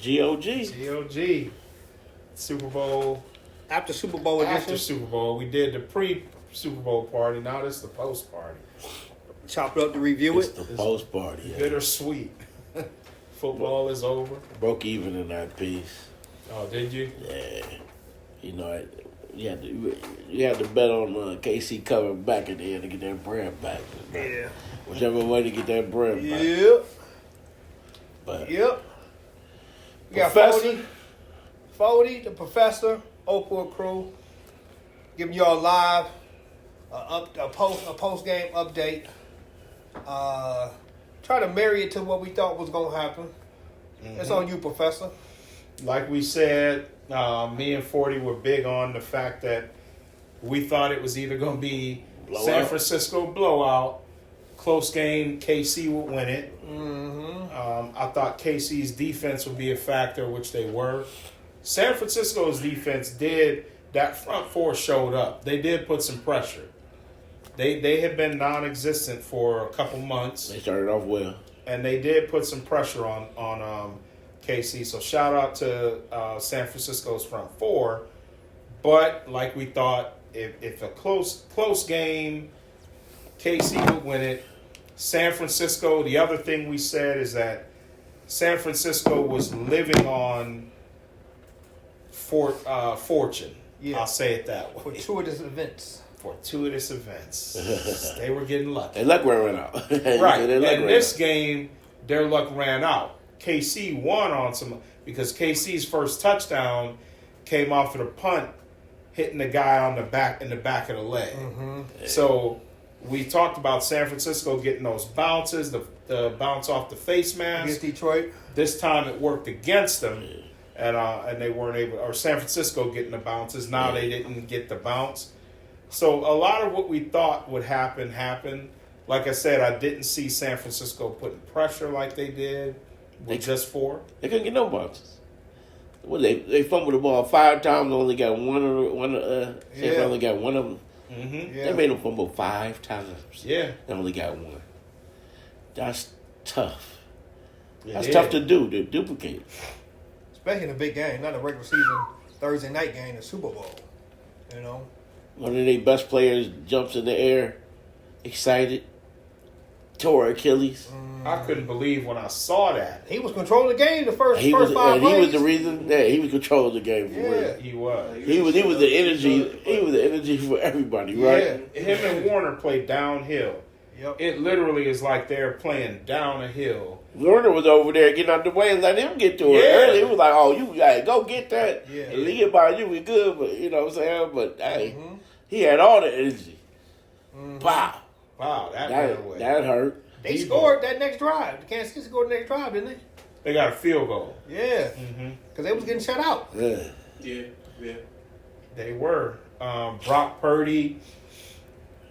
GOG. GOG. Super Bowl. After Super Bowl edition. After Super Bowl. We did the pre-Super Bowl party. Now this is the post-party. Chop it up to review It's it. the post party. Yeah. Bittersweet. Football is over. Broke even in that piece. Oh, did you? Yeah. You know, you had to bet on KC coming back at the end to get that brand back. Yeah. Whichever way to get that brand back. Yep. But Yep. You got Professor? Fody, the Professor, Oakwood Crew, giving y'all live a post game update. Try to marry it to what we thought was gonna happen. It's on you, Professor. Like we said, me and 40 were big on the fact that we thought it was either going to be Blowout. San Francisco blowout, close game, KC would win it. I thought KC's defense would be a factor, which they were. San Francisco's defense that front four showed up. They did put some pressure. They had been non-existent for a couple months. they started off well. And they did put some pressure on KC. So shout out to San Francisco's front four. But like we thought, if a close game, KC would win it. San Francisco, the other thing we said is that San Francisco was living on fortune. Yeah. I'll say it that way. Fortuitous events. Fortuitous events. They were getting lucky. And luck ran out. Right. Their luck In ran this out. game, their luck ran out. KC won on some because KC's first touchdown came off of the punt, hitting the guy on the back of the leg. So we talked about San Francisco getting those bounces, the bounce off the face mask. Against Detroit. This time it worked against them, and they weren't able. Or San Francisco getting the bounces. Now they didn't get the bounce. So a lot of what we thought would happen happened. Like I said, I didn't see San Francisco putting pressure like they did with just four. They couldn't get no bounces. Well, they fumbled the ball 5 times. Only got one only got one of them. Mm-hmm. They made them fumble 5 times. Yeah. They only got one. That's tough. That's Yeah. tough to duplicate. Especially in a big game, not a regular season Thursday night game, the Super Bowl. You know? One of their best players jumps in the air, excited, tore Achilles. I couldn't believe when I saw that. He was controlling the game the first He was 5 plays. he was the reason that he was controlling the game for real. He was. He was the energy. He was the energy for everybody, right? Yeah. Him and Warner played downhill. Yep. It literally is like they're playing down a hill. Warner was over there getting out the way and let him get to it Yeah. early. He was like, "Oh, you gotta go get that. Yeah. And leave it by you. We good." But you know what I'm saying? But hey, he had all the energy. Wow, Wow, that went away. that hurt. They Debo. scored that next drive. Kansas City scored the next drive, didn't they? They got a field goal. Yeah. Because they was getting shut out. Yeah. Yeah. They were. Brock Purdy,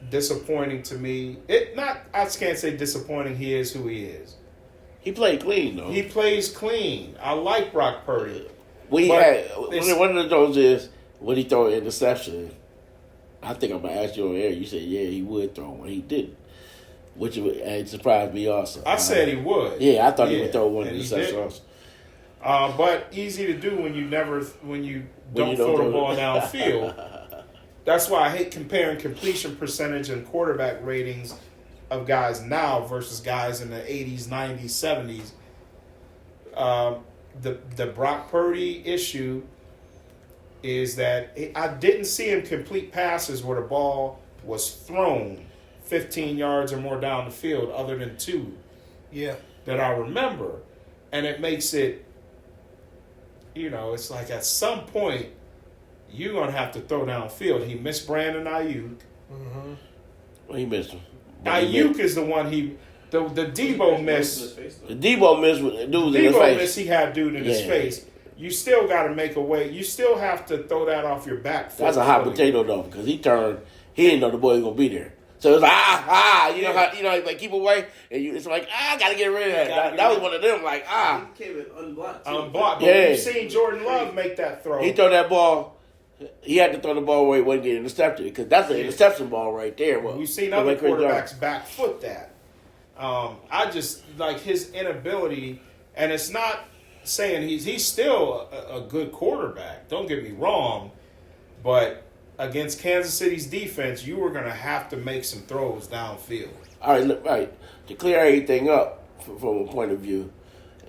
disappointing to me. I can't say disappointing. He is who he is. He played clean though. He plays clean. I like Brock Purdy. We But had it's- one of those is when he throw an interception. I think I'm gonna ask you on air. You said yeah, he would throw one. He didn't, which it surprised me also. I said he would. Yeah, I thought he would throw one and he interception didn't. also. But easy to do when you don't you throw the don't ball throw it. downfield. That's why I hate comparing completion percentage and quarterback ratings of guys now versus guys in the 80s, 90s, 70s. The Brock Purdy issue is that I didn't see him complete passes where the ball was thrown 15 yards or more down the field other than 2 Yeah. that I remember. And it makes it, it's like at some point, you're going to have to throw downfield. He missed Brandon Ayuk. Well, he missed him. Ayuk is the one the Debo miss. The Debo missed with dude in his Debo face. miss, he had dude in his Yeah. face. You still got to make a way. You still have to throw that off your back foot. That's a hot potato though, because he turned. He didn't know the boy was gonna be there. So it's like you know how like keep away, and it's like I gotta get rid of that. That was one of them like He came in unblocked. too. Unblocked. But Yeah. you've seen Jordan Love make that throw. He throw that ball. He had to throw the ball where he wasn't getting intercepted because that's an interception ball right there. Well, We've seen other quarterbacks back foot that. I just like his inability, and it's not saying he's still a good quarterback. Don't get me wrong, but against Kansas City's defense, you were going to have to make some throws downfield. All right, look, right. To clear everything up from a point of view,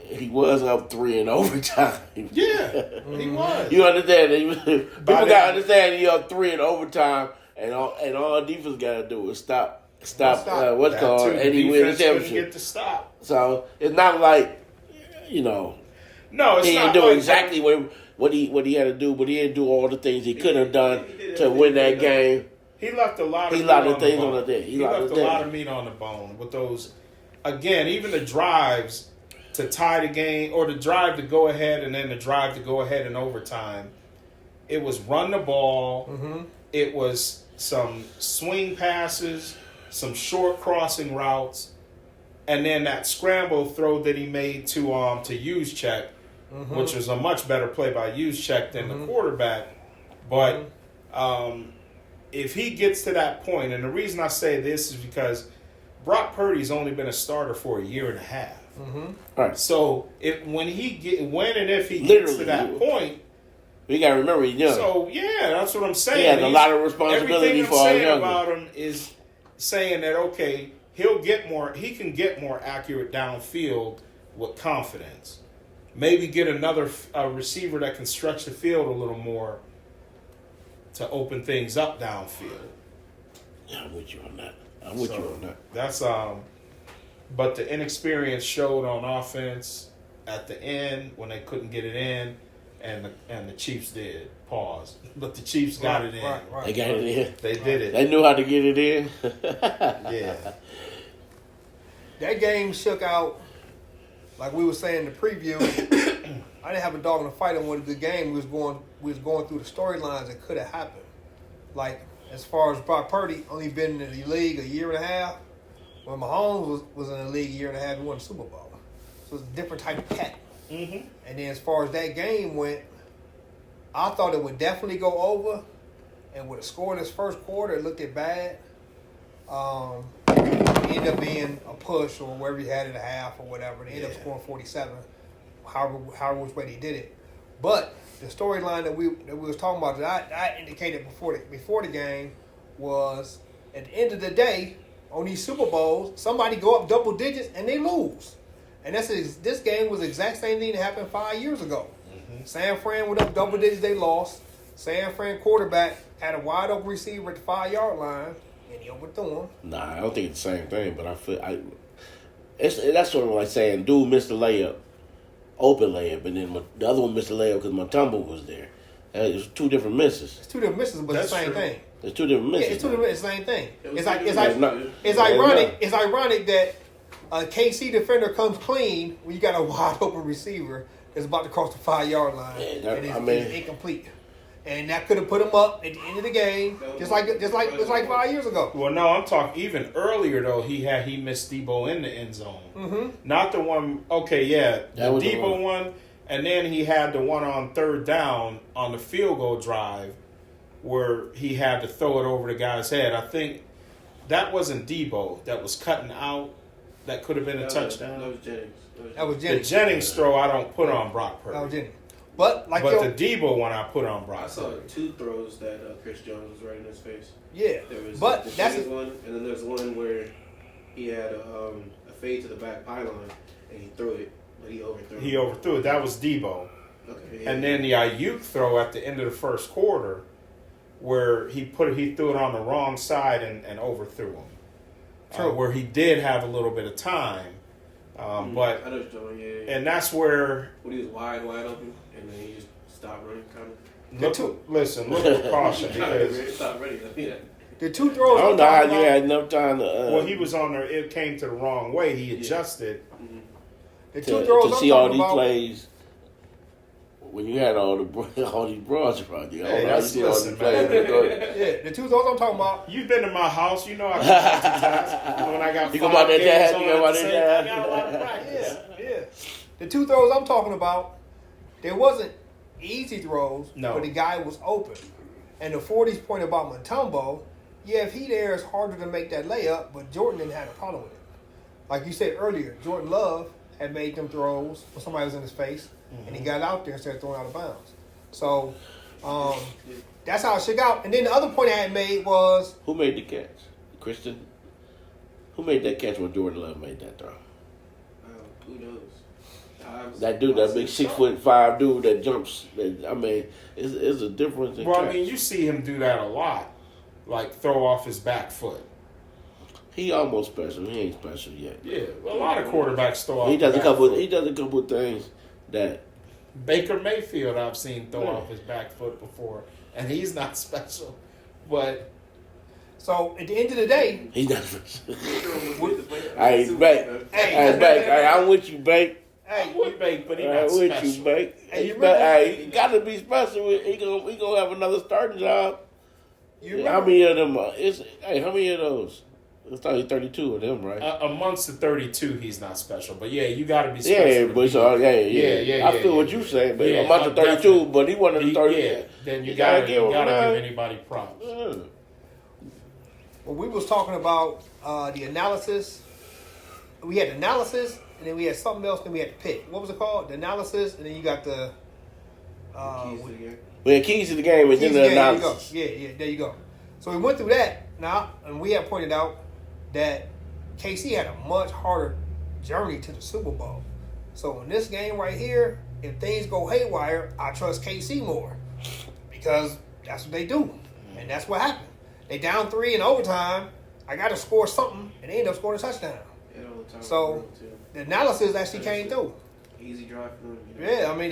he was up 3 in overtime. Yeah, he was. You understand? People By got to that- understand he up 3 in overtime, and all defense got to do is stop. What's That called too, the Eddie win the defense couldn't championship. get to stop. So it's not like No, it's he not didn't do like exactly what he had to do, but he didn't do all the things he could have done he did to everything win that he could. game. He left a lot of He meat left the on things the on bone. the day. He He left left a the lot day. of meat on the bone with those. Again, even the drives to tie the game or the drive to go ahead and then the drive to go ahead in overtime. It was run the ball. Mm-hmm. It was some swing passes, some short crossing routes, and then that scramble throw that he made to Juszczyk, which was a much better play by Juszczyk than the quarterback. But if he gets to that point, and the reason I say this is because Brock Purdy's only been a starter for a year and a half. Right. So when and if he gets Literally, to that point, We got to remember he's young. so yeah, that's what I'm saying. He has a He's- lot of responsibility everything for I'm our saying younger. about him is saying that okay, he can get more accurate downfield with confidence. Maybe get another receiver that can stretch the field a little more to open things up downfield. Yeah, I'm with you on that. I'm with you on that. That's but the inexperience showed on offense at the end when they couldn't get it in, and the Chiefs did. Pause. But the Chiefs got it in. Right. They got it in. They did it. They knew how to get it in. Yeah. That game shook out, like we were saying in the preview. I didn't have a dog in the fight on what a good game. We was going through the storylines that could have happened. Like as far as Brock Purdy, only been in the league a year and a half. When Mahomes was in the league a year and a half, he won the Super Bowl. So it's a different type of cat. Mm-hmm. And then as far as that game went, I thought it would definitely go over. And with a score in this first quarter, it looked bad. It ended up being a push or wherever he had it a half or whatever. They ended up scoring 47. However which way they did it. But the storyline that we was talking about that I indicated before the game was at the end of the day on these Super Bowls, somebody go up double digits and they lose. And this game was the exact same thing that happened 5 years ago. San Fran went up double digits, they lost. San Fran quarterback had a wide open receiver at the 5-yard line, and he overthrew him. Nah, I don't think it's the same thing, but that's sort of like saying dude missed the layup, open layup, and then the other one missed the layup because Mutombo was there. It's 2 different misses. It's 2 different misses, but it's the That's same true. thing. It's 2 different Yeah, misses. it's 2 different. It's the same thing. It was It's like two it's different like misses. it's Yeah, ironic. no. It's ironic that a KC defender comes clean when you got a wide open receiver that's about to cross the 5-yard line Yeah, and it's, I mean- it's incomplete. And that could have put him up at the end of the game, just like 5 years ago. Well, no, I'm talking even earlier though. He missed Debo in the end zone. Mm-hmm. Not the one. Okay, yeah, the That was the Debo one. one, and then he had the one on 3rd down on the field goal drive where he had to throw it over the guy's head. I think that wasn't Debo that was cutting out. That could have been a touchdown. That was Jennings. That was The Jennings. Jennings throw I don't put on Brock Purdy. That was Jennings. But like But the Debo one I put on Brock I saw Purdy. 2 throws that Chris Jones was right in his face. yeah, There was but the that's Jennings one, and then there's one where he had a fade to the back pylon, and he threw it, but he overthrew it. He overthrew it. That was Debo. Okay, And then the Ayuk throw at the end of the first quarter, where he threw it on the wrong side and overthrew him. True. Where he did have a little bit of time, but I know what you're talking, yeah. and that's where When he was wide open, and then he just stopped running, kind of. look for caution because Stop running. Yeah. the 2 throws. I don't I'm know how talking you about- had enough time to. well he was on there. It came to the wrong way. He adjusted. The 2 throws to I'm see all talking these about. plays when you had all these broads around you. I Hey, don't know how you see all these listen, plays. man. Yeah, the 2 throws I'm talking about. You've been to my house. You know I can multitask. When I got You go 5 about that games jazz, on you go at about the that same- jazz. I got a lot of practice. Yeah. The 2 throws I'm talking about, they wasn't easy throws, No. but the guy was open. And the 40's point about Mutombo, yeah, if he there, it's harder to make that layup, but Jordan didn't have a problem with it. Like you said earlier, Jordan Love had made them throws when somebody was in his face. and he got out there instead of throwing out of bounds. So that's how it shook out. And then the other point I had made was Who made the catch? Christian? Who made that catch when Jordan Love made that throw? Who knows? That dude, that big 6'5" dude that jumps. I mean, it's a difference. In Well, I catch. mean, you see him do that a lot, like throw off his back foot. He almost special. He ain't special yet. Yeah, a lot of quarterbacks throw off. He does the a back couple. foot. He does a couple of things that. Baker Mayfield, I've seen throw Yeah. off his back foot before, and he's not special. But so at the end of the day, He does. Hey, Hey, Bank. Hey, Bank. Hey, I'm with you, Bank. I'm with Baker, but he's I'm not with special. you, Bank. Hey, you He remember- he got to be special. He gonna have another starting job. you How remember, many of them? How many of those? It's only 32 of them, right? Amongst the 32, he's not special. But yeah, you got to be special. Yeah, to but be- so Yeah, I feel yeah. what you saying, but Yeah, among the 32, definitely. but he one of the 30. Yeah, then you You got gotta to give him give that. anybody props. Yeah. when we was talking about the analysis, we had analysis, and then we had something else, then we had the pick. What was it called? The analysis, and then you got the We had keys to the game, and then Keys, the there you go. analysis. Yeah, there you go. So we went through that now, and we have pointed out that KC had a much harder journey to the Super Bowl. So in this game right here, if things go haywire, I trust KC more because that's what they do, and that's what happened. They down 3 in overtime. I got to score something, and they end up scoring a touchdown. So the analysis actually came through. Easy drive for them. Yeah, I mean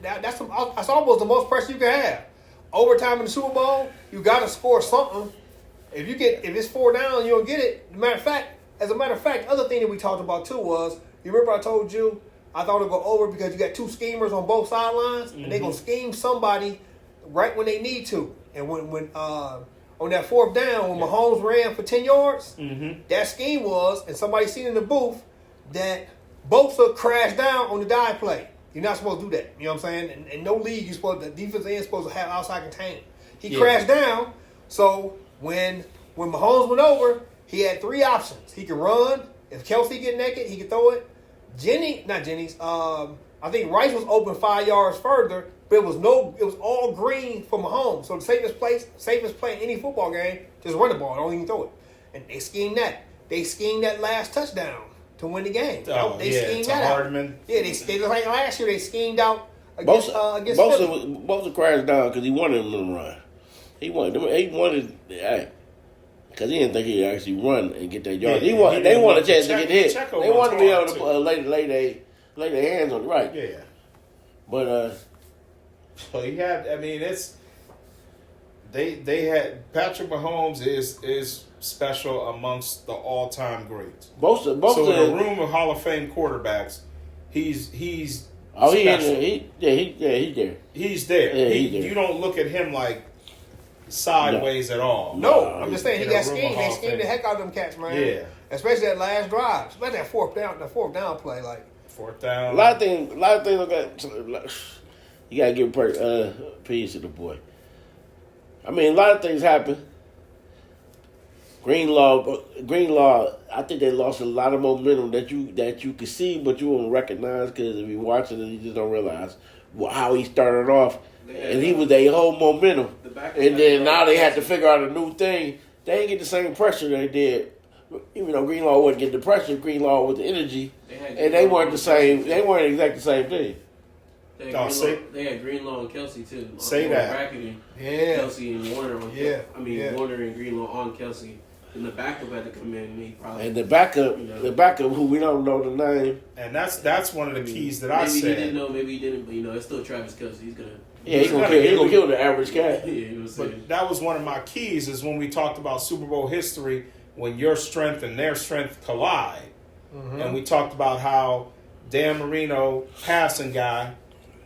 that's almost the most pressure you can have. Overtime in the Super Bowl, you got to score something. If it's 4 down, you don't get it. As a matter of fact, other thing that we talked about too was, you remember I told you I thought it'd go over because you got 2 schemers on both sidelines, and they're gonna scheme somebody right when they need to. And when on that 4th down, when Mahomes ran for 10 yards, that scheme was, and somebody seen in the booth that Bosa crashed down on the dive play. You're not supposed to do that. You know what I'm saying? In no league, the defense end supposed to have outside containment. He crashed down, so when Mahomes went over, he had 3 options. He could run. If Kelsey get naked, he could throw it. I think Rice was open 5 yards further, but it was all green for Mahomes. So the safest play in any football game, just run the ball, don't even throw it. And they schemed that. They schemed that last touchdown to win the game. They schemed to that Hardman. out. Yeah, they like last year they schemed out against Philly. Bosa crashed down because he wanted him to run. He wanted because he didn't think he'd actually run and get that yard. Yeah, They wanted a chance to Checo- get hit. Checo They wanted to be able runs to hard, lay their hands on it, right? Yeah. But So he had. I mean, they had Patrick Mahomes is special amongst the all-time greats. Bosa, So in a room of Hall of Fame quarterbacks, he's he's special. he's there. He's there. Yeah, he's there. You don't look at him like sideways at all. No, Nah, I'm just saying he in a got room of schemed. They Hall of schemed the Fame. heck out of them cats, man. Yeah. Especially that last drive. Especially that fourth down play. Like, 4th down. A lot of things. You gotta give peace to the boy. I mean, a lot of things happen. Greenlaw. I think they lost a lot of momentum that you could see, but you won't recognize because if you're watching it, you just don't realize how he started off, and he was their whole momentum. And then now they had to figure out a new thing. They didn't get the same pressure they did. Even though Greenlaw wouldn't get the pressure, Greenlaw with the energy, and they weren't the same. They weren't exactly the same thing. They had Greenlaw and Kelsey too. Say that. Bracketing yeah. Kelsey and Warner on. Yeah. Warner and Greenlaw on Kelsey. And the backup had to come in and he probably. And the backup, who we don't know the name. And that's one of the keys that I maybe said. he didn't know, maybe he didn't, but it's still Travis Kelsey. He's gonna. Yeah, he's gonna kill the average cat. Yeah, you know what I'm saying? But that was one of my keys is when we talked about Super Bowl history, when your strength and their strength collide. And we talked about how Dan Marino, passing guy,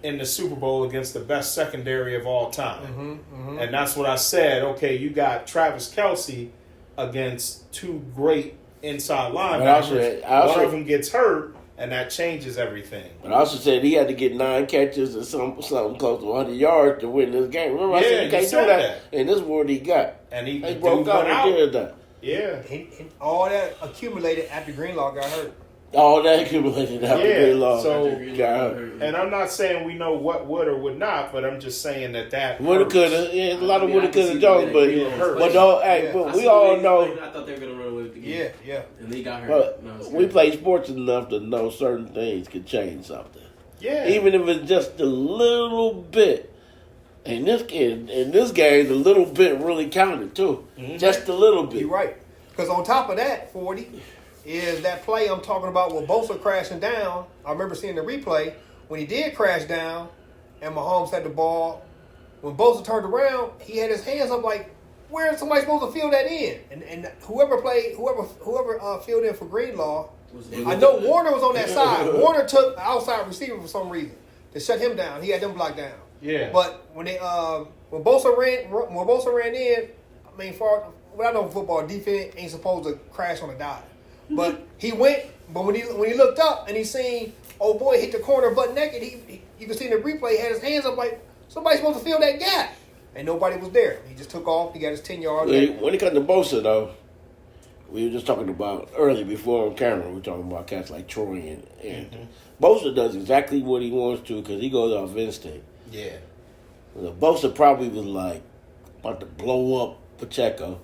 in the Super Bowl against the best secondary of all time. And that's what I said. Okay, you got Travis Kelsey against 2 great inside linebackers. One of them gets hurt, and that changes everything. But I also said he had to get 9 catches or something close to 100 yards to win this game. Remember, I said you can't do that. And this is what he got. And he They broke out and did that. Yeah. And all that accumulated after Greenlaw got hurt. All that accumulated after Yeah, Greenlaw. so- God. And I'm not saying we know what would or would not, but I'm just saying that Woulda, hurts. coulda, yeah, a lot of I woulda, can see coulda, the Jones, way but that Greenlaw was hurt. though, hey, Yeah. but I we see all the way know. I thought they were gonna run away with the game. Yeah. And they got hurt. But No, it's we good. play sports enough to know certain things can change something, Yeah. even if it's just a little bit. And in this game, the little bit really counted too, just a little bit. You're right. Because on top of that, 40 is that play I'm talking about with Bosa crashing down. I remember seeing the replay when he did crash down, and Mahomes had the ball. When Bosa turned around, he had his hands up like, where is somebody supposed to field that in? And whoever filled in for Greenlaw, I know Warner was on that side. Warner took the outside receiver for some reason to shut him down. He had them blocked down. Yeah. But when Bosa ran in, I mean, what I know from football, defense ain't supposed to crash on a dive. But he went. But when he looked up and he seen old boy hit the corner butt naked, you can see in the replay he had his hands up like somebody's supposed to fill that gap, and nobody was there. He just took off. He got his 10-yard. When it comes to Bosa, though, we were just talking about earlier before on camera. We were talking about cats like Troy and Bosa does exactly what he wants to because he goes off instinct. Yeah. Bosa probably was like about to blow up Pacheco,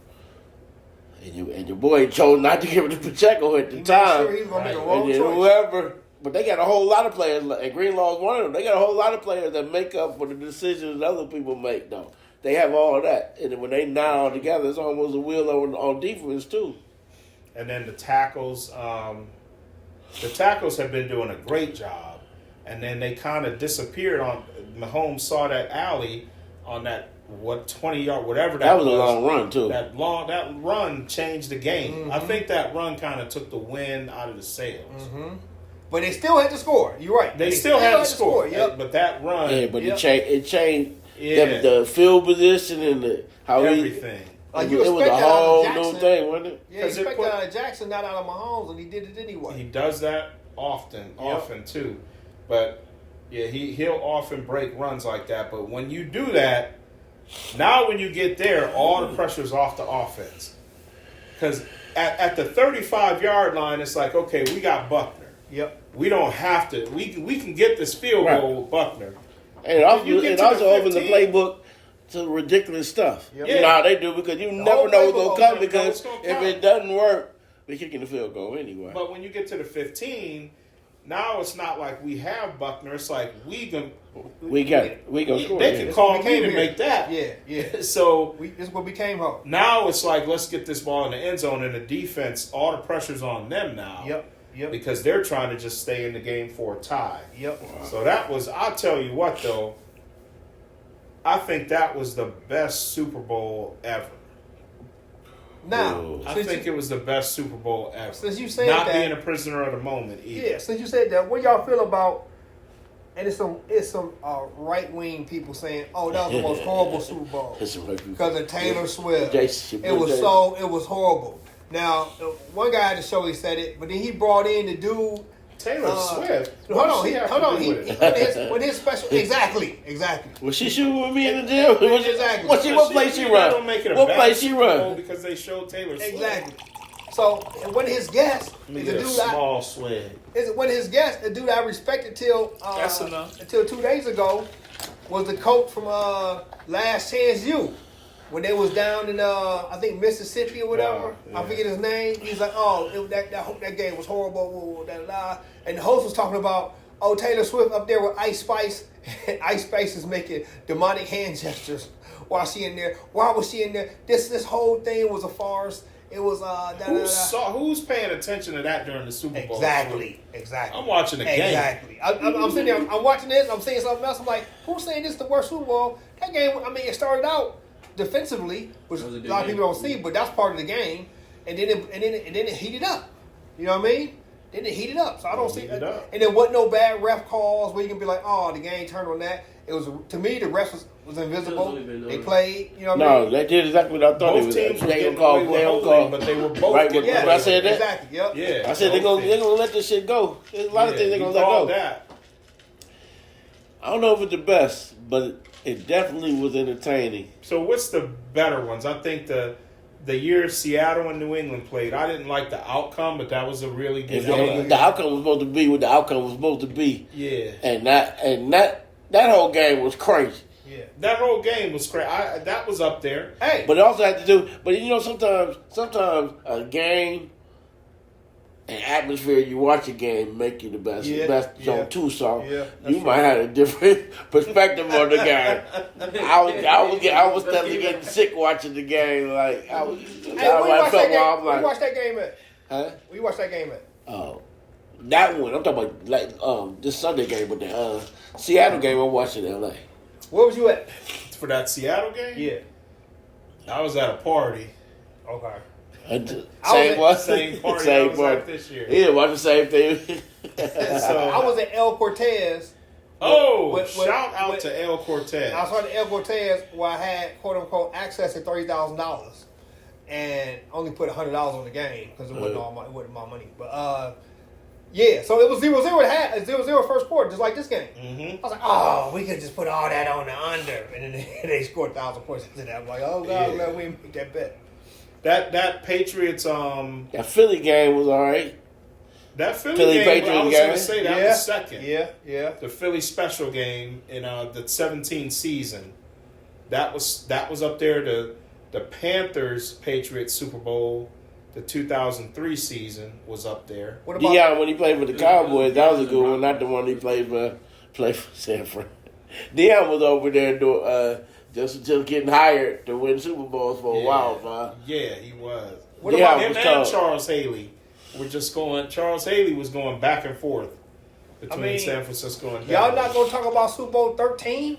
and your boy chose not to give it to Pacheco at the He made time. sure he was gonna make a Right. wrong And then choice. whoever, but they got a whole lot of players, and Greenlaw is one of them. They got a whole lot of players that make up for the decisions other people make, though. They have all that. And then when they nine all together, it's almost a wheel on defense, too. And then the tackles have been doing a great job. And then they kind of disappeared on Mahomes saw that alley on that 20-yard whatever That was a long run, too. That run changed the game. Mm-hmm. I think that run kind of took the wind out of the sails. Mm-hmm. But they still had to score. You're right. They still had to score. Yep. But that run, Yeah, but Yep. it changed Yeah. the field position and how everything. Like it you was a expect that out whole of new Jackson. thing, wasn't it? Yeah, you 'Cause it expect put- that out of Jackson, not out of Mahomes, and he did it anyway. He does that often too. But yeah, he'll often break runs like that. But when you do that, now when you get there, all the pressure's off the offense. Because at the 35-yard line, it's like, okay, we got Buckner. Yep. We don't have to. We can get this field goal with Buckner. And it you get also to the opened the 15. playbook to ridiculous stuff. Yep. You know how they do because you never whole know what's playbook going to come open. because It's gonna if come. it doesn't work, we're kicking the field goal anyway. But when you get to the 15, now it's not like we have Buckner. It's like we can score. They yeah. can call We me came to here. make that. Yeah. So This is what we came home. now it's like, let's get this ball in the end zone, and the defense, all the pressure's on them now. Yep. Because they're trying to just stay in the game for a tie. Yep. So that was, I'll tell you what, though, I think that was the best Super Bowl ever. Now, Whoa. I since think you, it was the best Super Bowl ever. since you said Not that, being a prisoner of the moment either. yeah, since you said that, what y'all feel about? And it's some right wing people saying, "Oh, that was the most horrible Super Bowl It's a rugby. because of Taylor Swift. Jason, It was horrible." Now, one guy at the show he said it, but then he brought in the dude. Taylor Swift. Hold what on, does she have hold to on. do He with it? with his special exactly. Was she shooting with me in the gym? Exactly. What place she That run? don't make it a What bad place she Super Bowl run? because they showed Taylor Swift. Exactly. So, and one of his guests Let me is a get a dude small swig. one of his guests, a dude I respected till That's enough. until 2 days ago, was the coach from Last Chance U. When they was down in I think Mississippi or whatever, Yeah. I forget his name. He's like, that game was horrible. And the host was talking about Taylor Swift up there with Ice Spice. Ice Spice is making demonic hand gestures while she in there. Why was she in there? This whole thing was a farce. It was Who's paying attention to that during the Super Bowl? Exactly. I'm watching the game. Exactly. I'm sitting there. I'm watching this. I'm seeing something else. I'm like, who's saying this is the worst Super Bowl? That game. I mean, it started out defensively, which That was a a good lot of game. people don't see, but that's part of the game. And then it heated up. You know what I mean? Then it heated up. So I don't see. Heated up. And there wasn't no bad ref calls where you can be like, oh, the game turned on that. It was, to me, the refs was invisible. It was really They been played. You know what I No, mean? they did exactly what I thought Both it was. teams were They getting don't call. away They with don't holding, call. but they were both Right, getting but away I said with it. that. Exactly. Yep. Yeah, I said they're both gonna let this shit go. There's a lot of things they're you gonna let called go. that. I don't know if it's the best, but it definitely was entertaining. So what's the better ones? I think the the year Seattle and New England played, I didn't like the outcome, but that was a really good game. The outcome was supposed to be what the outcome was supposed to be. Yeah. And that whole game was crazy. Yeah. That whole game was crazy. That was up there. Hey. But it also had to do. But you know, sometimes a game and atmosphere, you watch a game, make you the best on too. So you might have a different perspective on the game. I was definitely getting sick watching the game. Like I was. Hey, where you watch that game at? Huh? Where you watch that game at? Oh, that one. I'm talking about like this Sunday game, but the Seattle game I watched in L.A. Where was you at? For that Seattle game? Yeah. I was at a party. Okay. Same one. Same party Same I was party. at this year. Yeah, watch the same thing. So, I was at El Cortez. Shout out to El Cortez. I was at El Cortez where I had quote unquote access to $30,000 and only put $100 on the game because it wasn't my money. But yeah, so it was 0-0 at 0-0 first quarter, just like this game. Mm-hmm. I was like, oh, we could just put all that on the under, and then they scored 1,000 points after that. I'm like, oh god, man, we didn't make that bet. That Patriots that Philly game was all right. That Philly game, Patriots I was game. going to say that was second. Yeah. The Philly special game in the 17 season. That was up there. The Panthers Patriots Super Bowl, the 2003 season was up there. What about Deion when he played for the Cowboys? That was a good one. Not the one he played for San Fran. Deion was over there doing just getting hired to win Super Bowls for a while, man. Yeah, he was. What about him and Charles Haley? Charles Haley was going back and forth between San Francisco and y'all Dallas. not gonna talk about Super Bowl 13?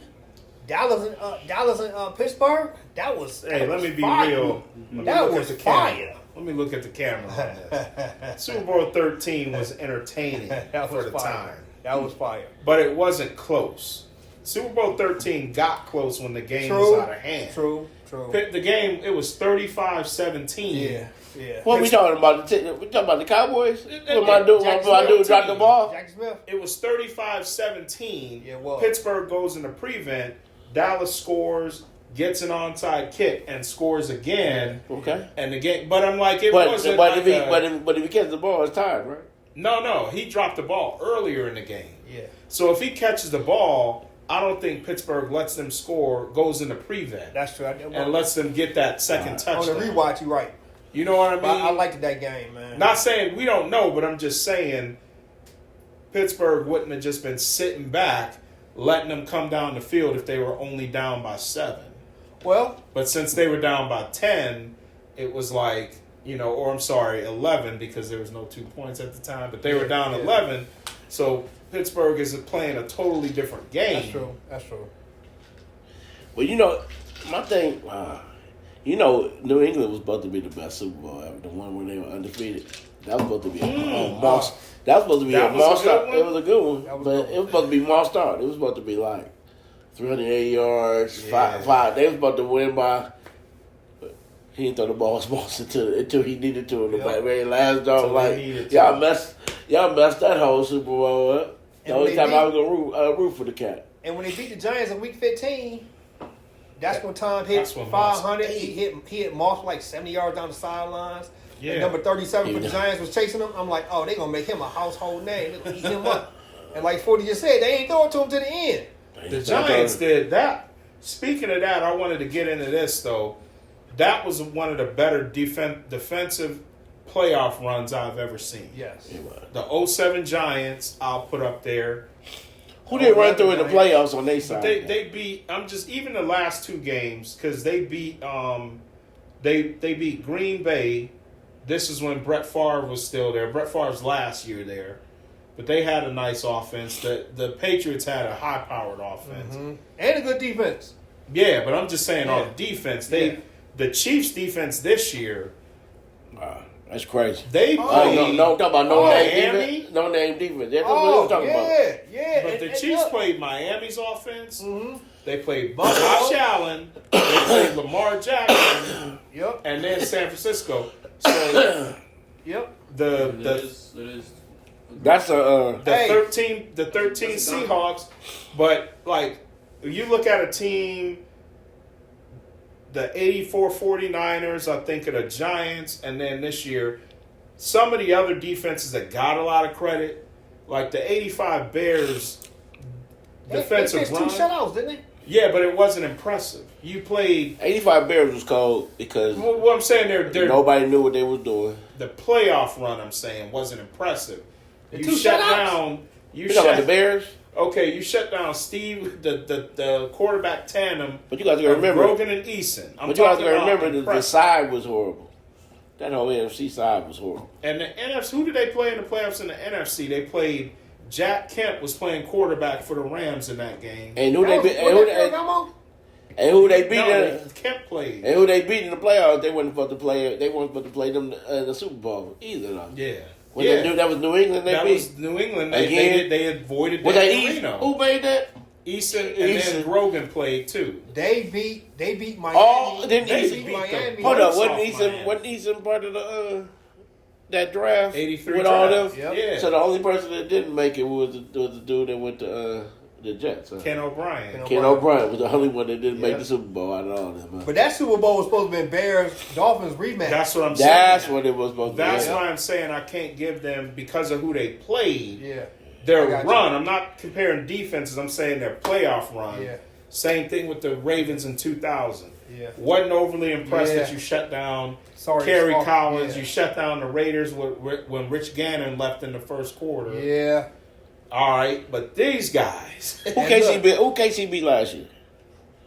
Dallas and Pittsburgh? That was Let me be fire. real. That was fire. Let me look at the camera on this. Super Bowl 13 was entertaining for the time. That was fire. But it wasn't close. Super Bowl 13 got close when the game was out of hand. True. The game, it was 35-17. Yeah. What we talking about? We talking about the Cowboys? What my dude dropped the ball? Jackie Smith. It was 35-17. Yeah, it was. Pittsburgh goes in the prevent. Dallas scores, gets an onside kick, and scores again. Okay. And the game, but I'm like, But if he catches the ball, it's tied, right? No, he dropped the ball earlier in the game. Yeah. So if he catches the ball, I don't think Pittsburgh lets them score, goes into prevent. That's true. And lets them get that second On touchdown. the rewatch, you're right. You know what I mean? I liked that game, man. Not saying we don't know, but I'm just saying Pittsburgh wouldn't have just been sitting back, letting them come down the field if they were only down by 7. Well, but since they were down by 10, it was like, 11 because there was no 2 points at the time, but they were down 11. So Pittsburgh is playing a totally different game. That's true. Well, my thing, New England was supposed to be the best Super Bowl ever, the one where they were undefeated. That was supposed to be a monster. That was supposed to be a monster. It was a good one, but it was supposed to be monster. It was supposed to be like 380 yards, 5. They was about to win by. He didn't throw the ball until he needed to in the very last dog. Like y'all messed that whole Super Bowl up. The only time I was gonna root for the cat. And when they beat the Giants in Week 15, that's when Tom hit 500. He hit Moss like 70 yards down the sidelines. Yeah. And number 37 for the Giants was chasing him. I'm like, oh, they're gonna make him a household name. They're gonna eat him up. And like 40 just said, they ain't throw it to him to the end. The Giants did that. Speaking of that, I wanted to get into this though. That was one of the better defensive playoff runs I've ever seen. Yes. The 07 Giants, I'll put up there. Who did run through in the playoffs on their side? They beat. Even the last 2 games because they beat. They beat Green Bay. This is when Brett Favre was still there. Brett Favre's last year there, but they had a nice offense. The Patriots had a high-powered offense and a good defense. Yeah, but I'm just saying on defense, the Chiefs' defense this year. That's crazy. They played. No, talk about no name Miami? defense. No name defense. That's what we were talking about. Yeah. But the Chiefs played Miami's offense. Mm-hmm. They played Josh Allen. They played Lamar Jackson. Yep. And then San Francisco. So, yep. That's the 13 Seahawks. But like, you look at a team the 84 49ers, I think of the Giants, and then this year, some of the other defenses that got a lot of credit, like the 85 Bears defensive they faced run. two shutouts, didn't they? Yeah, but it wasn't impressive. You played. 85 Bears was cold because What I'm saying, they're nobody knew what they was doing. the playoff run. I'm saying wasn't impressive. The You two shut shutouts? down. You talking about the Bears? Okay, you shut down Steve, the quarterback tandem. But you guys got to of remember. Rogan and Eason. I'm But you guys talking got to about remember the impressive. side was horrible. That whole NFC side was horrible. And the NFC, who did they play in the playoffs in the NFC? They played. Jack Kemp was playing quarterback for the Rams in that game. And who That they was- beat? was that Ferragamo? And who they beat? No, Kemp played. And who they beat in the playoffs? They weren't supposed to play. They weren't supposed to play them in the Super Bowl either. Though. Yeah. When yeah. they knew that was New England, they that beat. was New England. Again? They avoided Was Dan that East? Marino. Who made that? Eason and then Eason. Grogan played too. They beat Miami. Oh, didn't they Eason beat beat Miami. them? Hold up, Soft wasn't Eason? Miami. Wasn't Eason part of the that draft? 83 with all draft. them. Yep. Yeah. So the only person that didn't make it was the dude that went to the Jets. Ken O'Brien. Ken O'Brien was the only one that didn't make Yep. the Super Bowl out of all of them. But that Super Bowl was supposed to be Bears Dolphins rematch. That's what I'm saying. That's what it was supposed to be. That's Yeah. why I'm saying I can't give them because of who they played. yeah. Their I got run. you. I'm not comparing defenses. I'm saying their playoff run. Yeah. Same thing with the Ravens in 2000. Yeah. Wasn't overly impressed Yeah. that you shut down Sorry, Kerry sorry, Collins. yeah. You shut down the Raiders when Rich Gannon left in the first quarter. Yeah. All right, but these guys. Who KC beat? Who KC beat last year?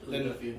Philadelphia.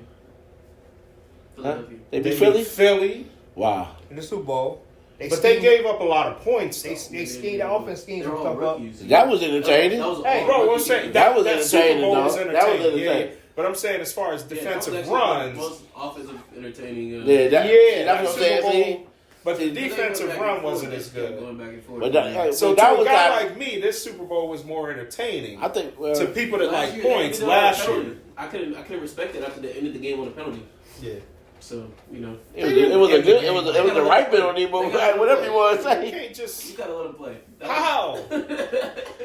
Huh? Philadelphia. They They beat Philly. Philly, Wow. In the Super Bowl. but they gave up a lot of points. They though. schemed the offense schemed They're some all stuff up. rookies. That was entertaining. That was Hey, all Bro, I'm rookie saying games. That was Super entertaining, Bowl dog. was That was entertaining. entertaining. Yeah. But I'm saying as far as Yeah, that was defensive actually runs, the most offensive entertaining. Yeah, that, yeah, that's what I'm saying. Super See? Bowl. But the See, defensive run wasn't as good. Going back and forth. But that- So But to that a was guy not- like me, this Super Bowl was more entertaining. I think. To people that Last like year, points, they ended on a last penalty. year. I couldn't respect it after the end of the game on a penalty. Yeah. So it was it was a good. It was the right penalty, but whatever you want to You say. can't you just. gotta let him play. How?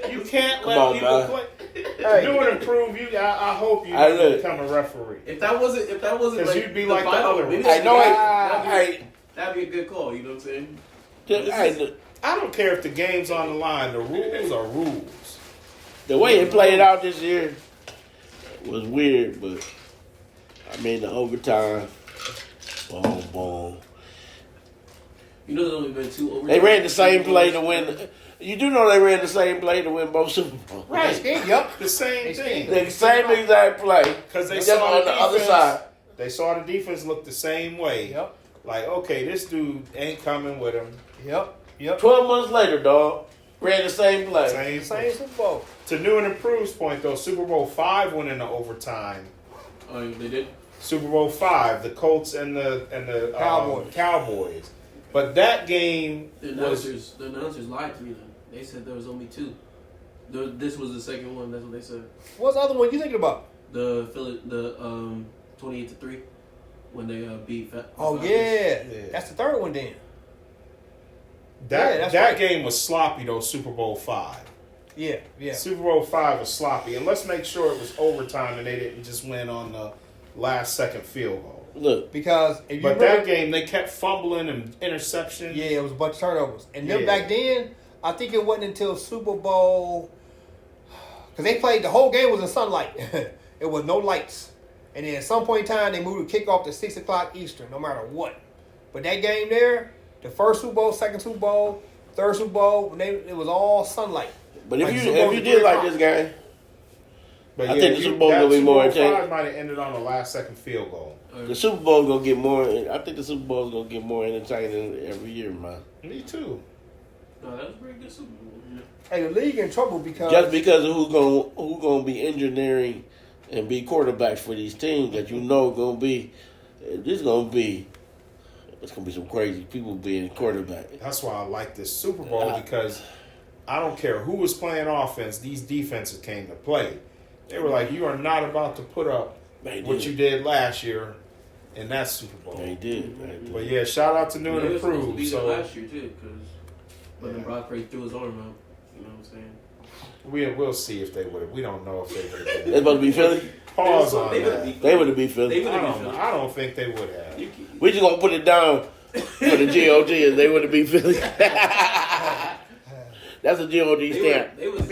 You can't Come let on, people man. play. Hey. Do and improve. I hope you I never look. become a referee. If that wasn't 'Cause like you'd be the like the final, other maybe ones. I know that'd it. that'd be a good call. You know what I'm saying? I don't care if the game's on the line. The rules are rules. The way it played out this year was weird, but I mean the overtime. Boom, boom. You know, there's only been 2 overtimes. They ran the same play to win. You do know they ran the same play to win both Super Bowls. Right. Yep. The same thing. The same exact play. Because they Just saw on the other defense- side. They saw the defense look the same way. Yep. Like, okay, this dude ain't coming with him. Yep. Yep. 12 months later, dog, ran the same play. Same. Same Super Bowl. To new and improves point though, Super Bowl V went into overtime. Oh, they did. Super Bowl V, the Colts and the Cowboys. Cowboys. But that game The was announcers lied to me. Then they said there was only 2. This was the second one. That's what they said. What's the other one you thinking about? The 28-3 when they beat. Oh Falcons. yeah. Yeah. That's the third one then. that Yeah, that's that right. game was sloppy though. Super Bowl V. Yeah. Yeah. Super Bowl V was sloppy, and let's make sure it was overtime and they didn't just win on the last second field goal. Look, Because if you But remember, that game, they kept fumbling and interception. yeah, it was a bunch of turnovers. And then Yeah. back then, I think it wasn't until Super Bowl because they played the whole game was in sunlight. It was no lights. And then at some point in time, they moved the kickoff to 6:00 Eastern, no matter what. But that game there, the first Super Bowl, second Super Bowl, third Super Bowl, it was all sunlight. but if Like you Super Bowl if you is did 3 like o'clock. this game, But I think the Super Bowl that gonna be Super more Bowl entertaining. V might have ended on the last second field goal. the Super Bowl gonna get more. I think the Super Bowl is gonna get more entertaining every year, man. Me too. No, that was a very good Super Bowl. Yeah. Hey, the league in trouble because Just because of who gonna be engineering and be quarterbacks for these teams that you know gonna be. It's gonna be some crazy people being quarterback. That's why I like this Super Bowl because I don't care who was playing offense. These defenses came to play. They were like, you are not about to put up They what did. you did last year in that Super Bowl. They did. They did. But yeah, shout out to New They and were supposed to Improved. beat them So last year too, but then Yeah. Brock Purdy threw his arm out. You know what I'm saying? we'll see if they would have. We don't know if they would have. It's supposed to be Philly. Pause on They would that. have They would have beat Philly. I don't think they would have. We just gonna put it down for the GOG and they would have beat Philly. That's a GOG stamp. They was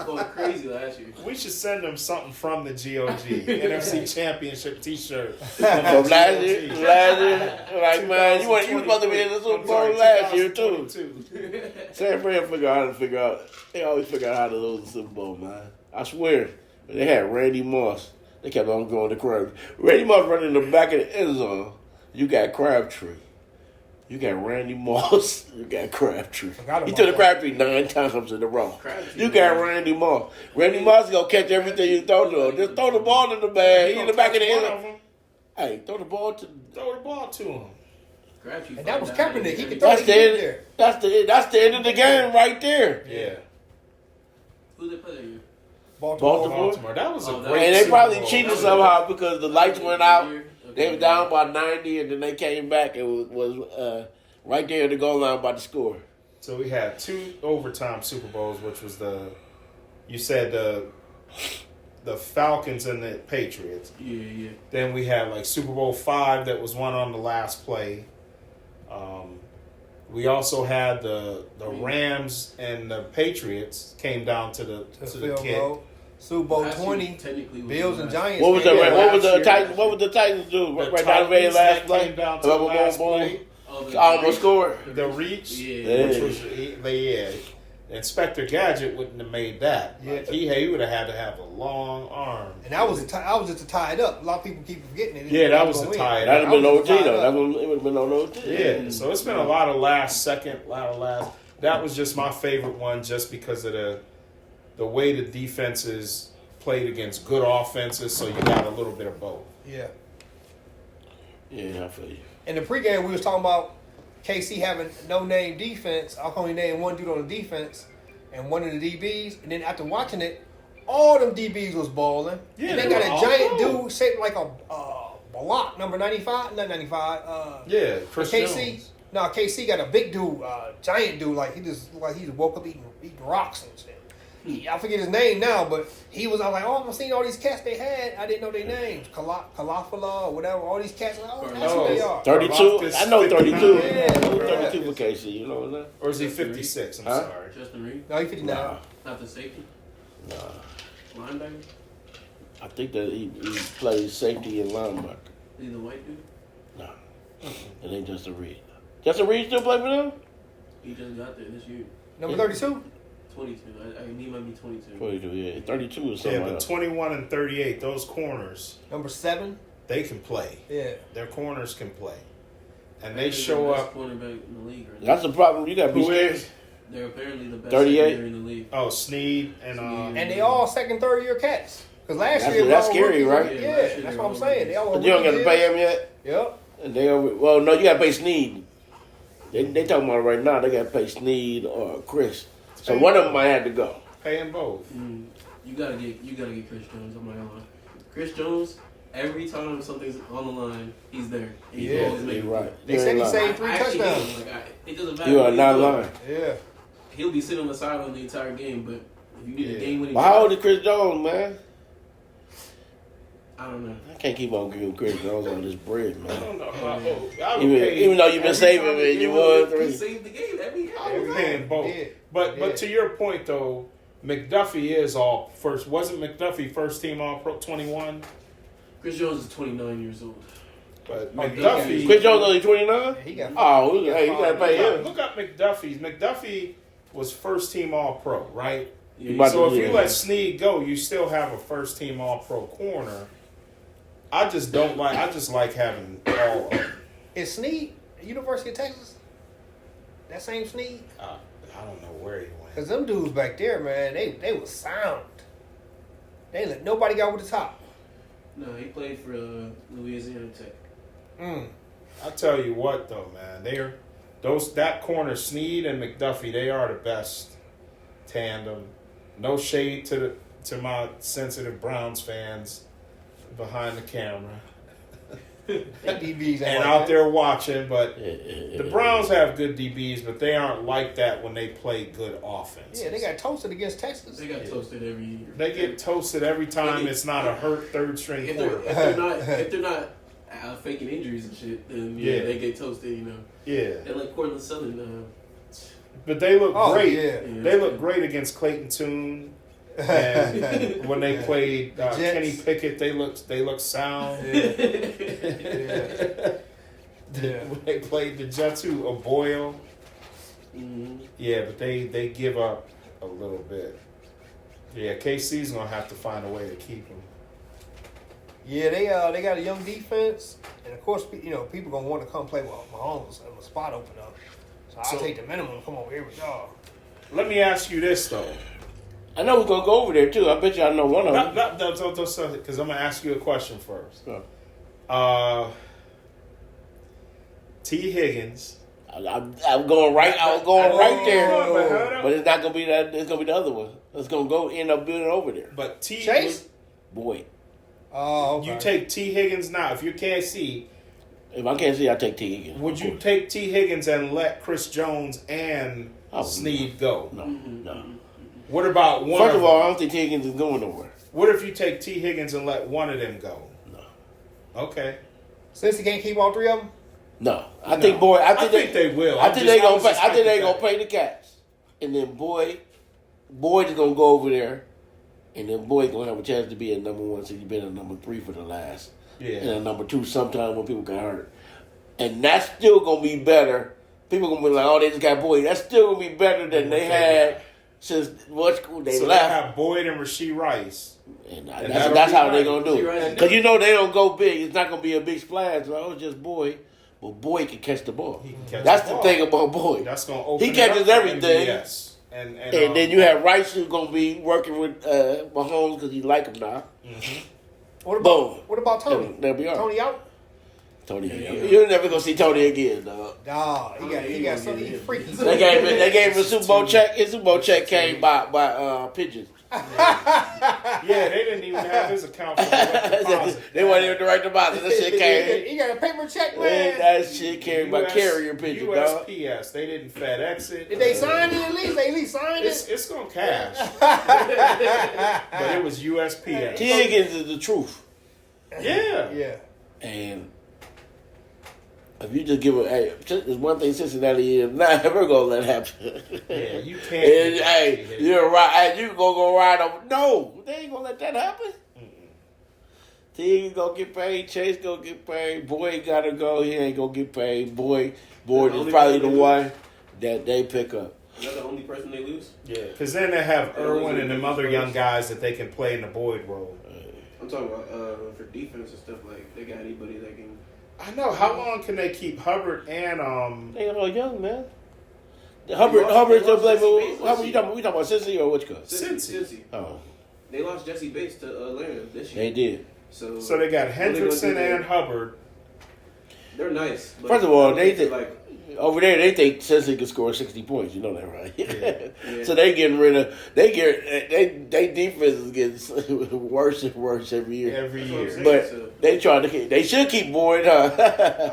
going crazy last year. We should send them something from the GOG NFC Championship T-shirt From last year, like man, you was supposed to be in the Super Bowl last year too. San Fran figure out. They always figure out how to lose the Super Bowl, man. I swear, they had Randy Moss. They kept on going to Crabtree. Randy Moss running in the back of the end zone. You got Crabtree. You got Randy Moss. You got Crabtree. He took the Crabtree 9 times in a row. You got Randy Moss. Randy Moss is gonna catch everything you throw to him. Just throw the ball in the bag. He in the back of the end zone. Hey, throw the ball to him. And that was Kaepernick. He could throw That's it the in end. there. That's the end of the game right there. Yeah. Who they play that year? Baltimore. That was a Oh, that great And they Super probably Bowl. cheated somehow because the lights went out. They Okay. were down by 90, and then they came back. It was right there at the goal line by the score. So we had 2 overtime Super Bowls, which was you said the Falcons and the Patriots. Yeah. Then we had like Super Bowl 5 that was won on the last play. We also had the Rams and the Patriots came down to the Field kick. goal. Super Bowl Last year 20. technically was Bills the and last. Giants. What was came the in. what was last the year. Titans? What was the Titans do? The Right down the very Titans last that play. came down to the Boom, last boom, play. boom. Oh, Almost scored. The reach, Yeah. which was Inspector Gadget wouldn't have made that. Yeah. He would have had to have a long arm. And that was just to tie it up. A lot of people keep forgetting it. Yeah, that was gonna to win. tie it That'd up. have been was OT tied though. up. It would have been on OT. Yeah, so it's been a lot of last second. That was just my favorite one, just because of the way the defenses played against good offenses. So you got a little bit of both. Yeah. Yeah, I feel you. In the pregame, we was talking about KC having no-name defense. I can only name one dude on the defense and one of the DBs. And then after watching it, all them DBs was balling. Yeah, and they they got were a all giant pro. dude shaped like a block, number 95. Not 95. Yeah, Chris KC. Jones. No, KC got a big dude, giant dude. Like he just woke up eating rocks and shit. I forget his name now, but I was like, oh, I've seen all these cats they had. I didn't know their names. Kalafala or whatever. All these cats. Like, oh, that's who they are. 32. Karlaftis, I know 32. Yeah. I know 32 for KC. You know that? Or is he 56? I'm Huh? sorry. Justin Reed, No, he 59. Nah, not the safety, nah. linebacker. I think that he plays safety and linebacker. He's the white dude. Nah, it ain't Justin Reed. Justin Reed still play for them? He just got there this year. Number 32? 22. He might be 22. 22, yeah. 32 or Yeah, something but else. 21 and 38, those corners, Number 7? they can play. Yeah. Their corners can play. And They're they show the best up. cornerback in the league right now. That's the problem. You got to be Who scared. is? They're apparently the best 38? secondary in the league. Oh, Sneed and And they all second, third year cats. Because last That's- year, we that's all scary, rookies. right? Yeah, Yeah, last year that's they what were I'm all saying. They all But you don't got to rookie pay deals. him yet? Yep. And well, no, you got to pay Sneed. They talking about it right now. They got to pay Sneed or Chris. So Pay one of both. them might have to go. paying both. You gotta get Chris Jones. I'm not gonna lie. Chris Jones. Every time something's on the line, he's there. And he's Yeah, always You're making right. They You said ain't he lying. saved 3 I actually hate touchdowns. him. It doesn't matter. You what are he's not doing. lying. Yeah. He'll be sitting on the sideline the entire game, but if you need a game winning, Well, how old is Chris Jones, man? I don't know. I can't keep on giving Chris Jones all this bread, I man. don't know. I would pay Even though you've been every saving time it, they you do won He 3. saved the game every I'm game. paying both. Yeah. But Yeah. to your point though, McDuffie is all first. Wasn't McDuffie first team All Pro 21? Chris Jones is 29 years old. But Oh, McDuffie. Chris Jones only 29? He got Oh, hey, you got to pay him. Look up McDuffie's. McDuffie was first team All Pro, right? Yeah, About So if yeah. you let Snead go, you still have a first team All Pro corner. I just like having all of them. Is Snead University of Texas? That same Snead? I don't know where he went. Because them dudes back there, man, they was sound. They let nobody got over the top. No, he played for Louisiana Tech. I tell you what though, man, that corner Snead and McDuffie, they are the best tandem. No shade to my sensitive Browns fans behind the camera. They DBs ain't and like out that. there watching. But The the Browns have good DBs, but they aren't like that when they play good offense. Yeah, they got toasted against Texas. They got toasted every year. They get toasted every time. It's not a hurt third string If they're, quarterback. if they're not faking injuries and shit, then yeah, Yeah. they get toasted. You know, Yeah, they're like Cortland Sutton. but they look Oh, great. yeah. They look great against Clayton Tune. And when they played Jets. Kenny Pickett, they look sound. Yeah. When they played the Jets, who Boyle. Mm-hmm. Yeah, but they give up a little bit. Yeah, KC's gonna have to find a way to keep him. Yeah, they got a young defense, and of course, people gonna want to come play with Mahomes and a spot open up. So I'll So- take the minimum. Come over here with y'all. Let me ask you this though. I know we're gonna go over there too. I bet you I know one of them. Because I'm gonna ask you a question first. Oh. T. Higgins. I'm going right. I was going right there, But hold up. but it's not gonna be that. It's gonna be the other one. It's gonna go end up being over there. But T. Chase? Boy, Oh, okay. You take T. Higgins now. If you can't see, if I can't see, I take T again. would you take T. Higgins and let Chris Jones and Oh, Snead go? No, no. What about one? First of all, I don't think T Higgins is going nowhere. what if you take T. Higgins and let one of them go? No. Okay. Since he can't keep all three of them. No, I think Boy. I think they will. I think they gonna pay. I think they gonna pay the Cats, and then Boyd is gonna go over there, and then Boyd gonna have a chance to be a number one since he's been a number 3 for the last, and Yeah. a number 2 sometime when people got hurt, and that's still gonna be better. People gonna be like, oh, they just got Boyd. That's still gonna be better than they had since they So they left. have Boyd and Rasheed Rice. And and that's that'll how be they right. gonna do Right. it. Because you know they don't go big. It's not gonna be a big splash. So it's just Boyd. But Boyd can catch the ball. He can catch That's the the ball. thing about Boyd. That's gonna open. He it up catches for everything. MVS. And And then you have Rice who's gonna be working with Mahomes because he like him now. What Boom. about Tony? They'll be all right. Tony out? Tony, you're never gonna see Tony again, dog. Nah, he got something. He's freaky. They gave him a Super Bowl check. His Super Bowl check came by pigeons. yeah, they didn't even have his account for direct deposit. They wasn't even direct deposit. That shit came. He got a paper check, Man, man. that shit came by US carrier pigeon, dog. USPS. They didn't FedEx it. Did they sign it at least? They at least signed it? It's gonna cash, but it was USPS. T. Higgins is the truth. Yeah. Yeah. And if you just give a, hey, there's one thing Cincinnati is not ever gonna let happen. Yeah, you can't. And, hey, you're right. Hey, you gonna go ride over? No, they ain't gonna let that happen. T gonna get paid. Chase gonna get paid. Boy gotta go. He ain't gonna get paid. Boyd is probably the one that they pick up. Is that the only person they lose? Yeah, because then they have Irwin and them other young guys that they can play in the Boyd role. I'm talking about for defense and stuff. Like they got anybody that can. I know. How long can they keep Hubbard and They all young, man. They Hubbard still lost play Jesse for. Bates How last you talking? We talking about Cincy or which cut? Cincy. Oh, They lost Jesse Bates to Atlanta this year. they did. So they got what they gonna Hendrickson do and Hubbard. They're nice. But First of all, I don't they think did- like Over there, they think Cincy can score 60 points. You know that, right? Yeah. So they getting rid of. They defense is getting worse and worse every year. Every That's what I'm year. saying. But So- they trying to keep. They should keep Boyd, huh?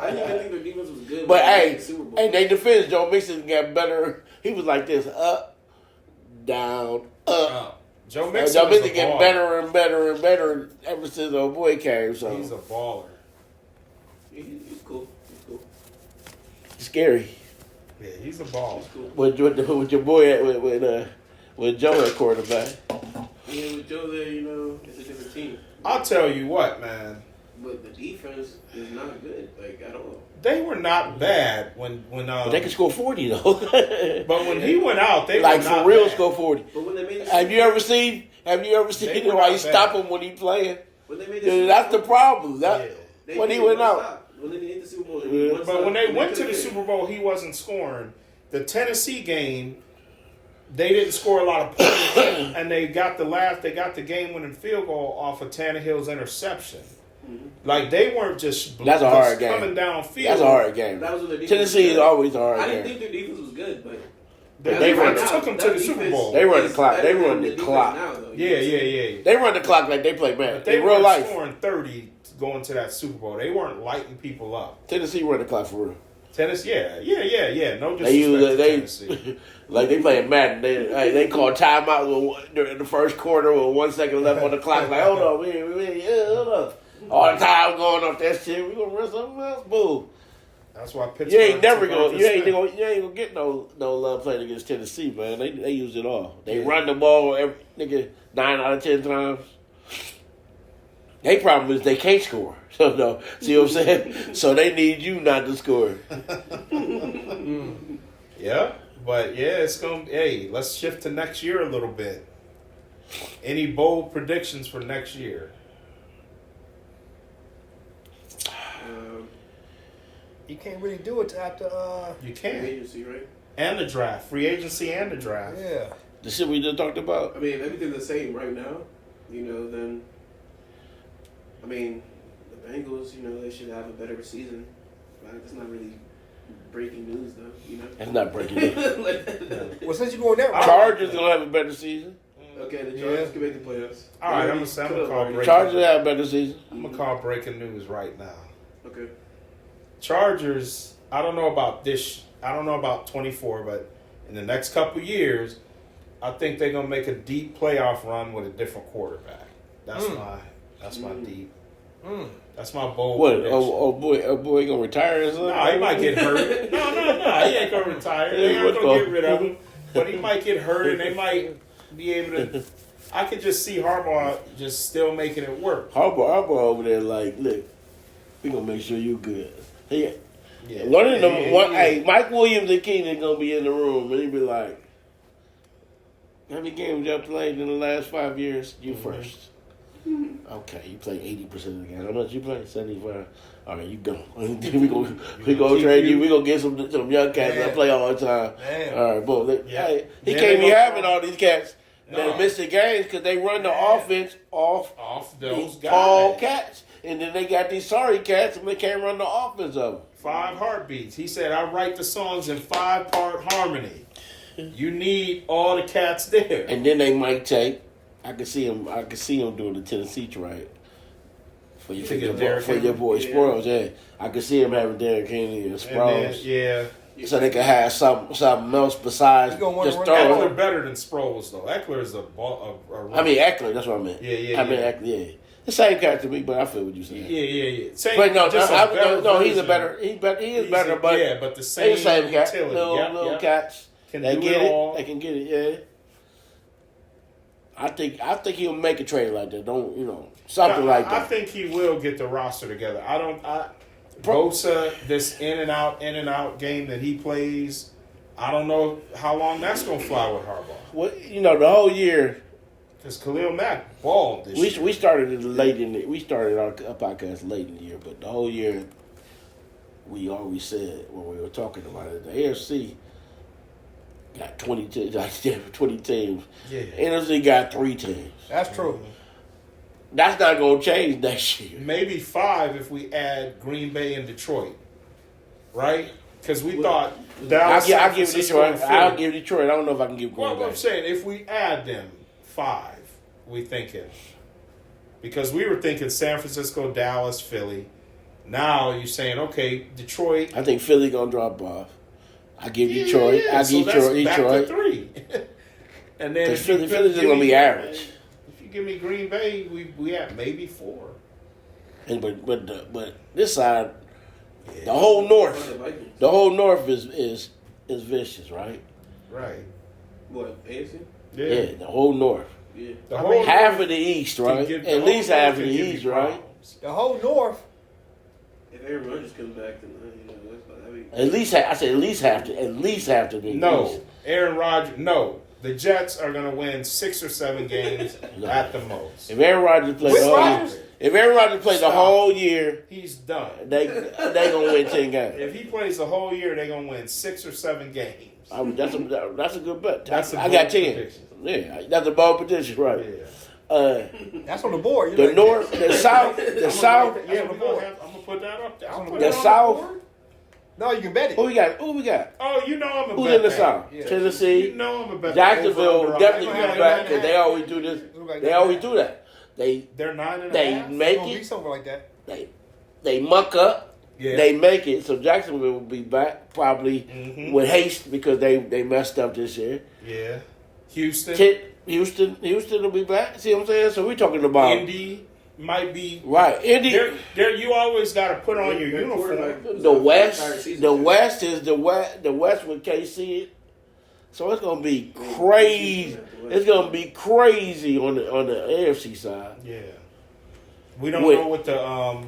I didn't even think their defense was good. But when they hey, made the Super Bowl. hey, they defense. Joe Mixon got better. He was like this: up, down, up. Joe And Mixon Joe is Mixon a getting baller. better and better and better ever since the boy came. So He's a baller. He's cool. He's cool. scary. Yeah, he's a baller. He's cool. With your boy with Joe at quarterback. Yeah, with Joe there, you know, it's a different team. I'll tell you what, man. But the defense is not good, like at all. They were not bad when But they can score 40 though. but when he went out, they like were not for real, bad. score 40. But when they made the Have you ever seen? They were why he not stop bad. him when he playing? when they made the Super That's the Bowl, problem. Yeah. When he did went one out. stop. When they hit the Super Bowl, they Yeah. did one But stop, when they and went to could've the been. Super Bowl, he wasn't scoring. The Tennessee game, they didn't score a lot of points, and they got the game-winning field goal off of Tannehill's interception. Like they weren't just That's a hard game. coming downfield. That's a hard game. That was when their defense Tennessee was is good. always a hard I didn't game. think their defense was good, but The They defense run- took them to the Super Bowl. They run the clock. They better run than the defense clock. now, though. Yeah. They run the clock like they play man. But they In real were life. scoring 30 going to that Super Bowl. They weren't lighting people up. Tennessee run the clock for real. Tennis, yeah. No They disrespect use to they Tennessee. like they playing Madden. They call timeout during the first quarter with 1 second left on the clock. Like, hold on, hold up. All the time going off that shit. We gonna run something else, boo. That's why Pittsburgh. You ain't never took gonna off you his ain't spin. gonna get no love playing against Tennessee, man. They use it all. They run the ball every nigga 9 out of 10 times. Their problem is they can't score. So no, see what I'm saying? So they need you not to score. Yeah, but yeah, it's going to... Hey, let's shift to next year a little bit. Any bold predictions for next year? You can't really do it till after. You Free can. agency, right? And the draft. Free agency and the draft. Yeah. The shit we just talked about. I mean, if everything's the same right now, then I mean, the Bengals, they should have a better season. Like, it's not really breaking news, though. That's not breaking news. Well, since you're going that route, Chargers gonna have a better season. Okay, the Chargers can make the playoffs. All right, I'm They gonna could've call already- break. Chargers have a better season. I'm going to call breaking news right now. Okay. Chargers, I don't know about 24, but in the next couple years, I think they're going to make a deep playoff run with a different quarterback. That's my deep. That's my bold What? prediction. Oh boy, he gonna retire or something? No, he might get hurt. No, he ain't gonna retire. They aren't gonna get rid of him. But he might get hurt, and they might be able to. I could just see Harbaugh just still making it work. Harbaugh over there, like, look, we gonna make sure you good. He, Yeah. one of them, Yeah. hey, Mike Williams and Keenan gonna be in the room, and he be like, "How many games y'all played in the last 5 years? You first. Okay, you play 80% of the game. How much you play? 75. All right, you go. we gonna trade you. We gonna get some young cats that play all the time. Damn. All right, boom. Yeah. Hey, he Then can't they be gonna having call- all these cats No. that miss the games because they run the Yeah. offense off Off those guys. tall cats, and then they got these sorry cats, and they can't run the offense of them. 5 heartbeats. He said, "I write the songs in 5-part harmony. You need all the cats there." And then they might take. I can see him doing the Tennessee trade for You think it's your Derrick boy Henry? Sproles. Yeah, I can see him having Derrick Henry and And Sproles, then, yeah. so they can have something else besides You gonna wanna just run throwing. Eckler better than Sproles, though. Eckler is a I mean Eckler. That's what I meant. Yeah, I mean yeah. Eckler. Yeah, the same cat to me, but I feel what you're saying. Yeah. Same, But no, just a no, better he's a version. better. He is better, but yeah, but the they same, the same cat. utility. Little Yep. cats. Can They do get it it. all. They can get it. Yeah. I think he'll make a trade like that. Something like I that. think he will get the roster together. Bosa, this in and out game that he plays, I don't know how long that's going to fly with Harbaugh. Well, the whole year Because Khalil Mack balled this year. we started it late in the, we started our podcast late in the year, but the whole year we always said when we were talking about it, the AFC got 20 teams. 20 teams. Yeah. NFC got 3 teams. that's true. That's not going to change next year. Maybe 5 if we add Green Bay and Detroit. Right? Because we thought Dallas, I'll San give Francisco, Detroit. and Philly. I'll give Detroit. I don't know if I can give Green Well, Bay. I'm saying, if we add them, 5, we thinking. Because we were thinking San Francisco, Dallas, Philly. Now you're saying, okay, Detroit. I think Philly gonna drop off. I give Detroit. Yeah, I so give that's Detroit. back to 3. And then Because if you Philly's give gonna me- be average. If you give me Green Bay, we at maybe 4. And but this side, the whole North, is vicious, right? Right. What, AFC? Yeah, the whole North. Yeah. The I whole mean, Half of the East, can right? give- the At whole least North half of can the give you East, right? problems. The whole North. If Aaron Rodgers comes back, then that's I mean, At least I said at least half the East. No, Aaron Rodgers. No, the Jets are going to win 6 or 7 games No. at the most. If Aaron Rodgers plays With the whole Rodgers? year, if Aaron Rodgers plays the Stop. whole year, He's done. they gonna win 10 games. If he plays the whole year, they're going to win 6 or 7 games. That's a good bet. That's a I got bold 10. prediction. Yeah, that's a bold prediction, right? Yeah. That's on the board. You The like- North, the South, the South. Yeah, on the I'm board. going to put that up there. I'll on the put The it on South. board. No, you can bet it. Who we got? Oh, you know I'm a Who's bet in the that. South? Yeah. Tennessee, You know I'm a bet Jacksonville over, definitely They be gonna have back it. because they always do this. Look like They that. always do that. They They're 9.5. they It's make gonna be it. something like that. they muck up, Yeah. they make it. So Jacksonville will be back probably Mhm. with haste because they messed up this year. Yeah. Houston. Houston will be back. See what I'm saying? So we're talking about Indy might be. right. Indy, There, you always got to put on your Their uniform. quarterback was the out for West, entire season, the too. West is the West with KC. So it's gonna be crazy. It's gonna be crazy on the AFC side. Yeah. We don't Wait. know what the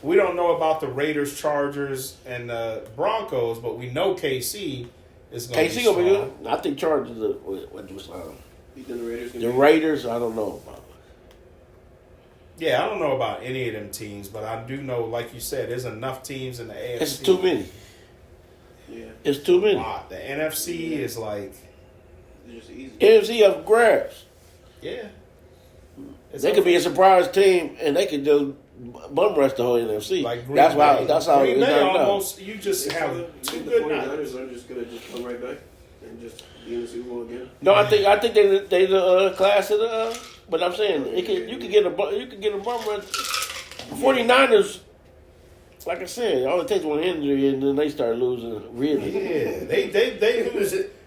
we don't know about the Raiders, Chargers, and the Broncos, but we know KC is going to KC be gonna be strong. good. I think Chargers. What was You think the Raiders can the be- Raiders? I don't know about. Yeah, I don't know about any of them teams, but I do know, like you said, there's enough teams in the AFC. It's too many. Yeah, It's too many. Wow, the NFC is like, it's just easy. NFC up for grabs. yeah. It's They could be a surprise team, and they could just bum rush the whole NFC. like Green that's why. Bay. That's how Green it's Bay done now. almost. You just have two the good 49ers nights. are just gonna just come right back and just be in the Super Bowl again. No, I think they the class of the. But I'm saying you could get a bum rush. 49ers, like I said, it only takes one injury, and then they start losing. Really, Yeah,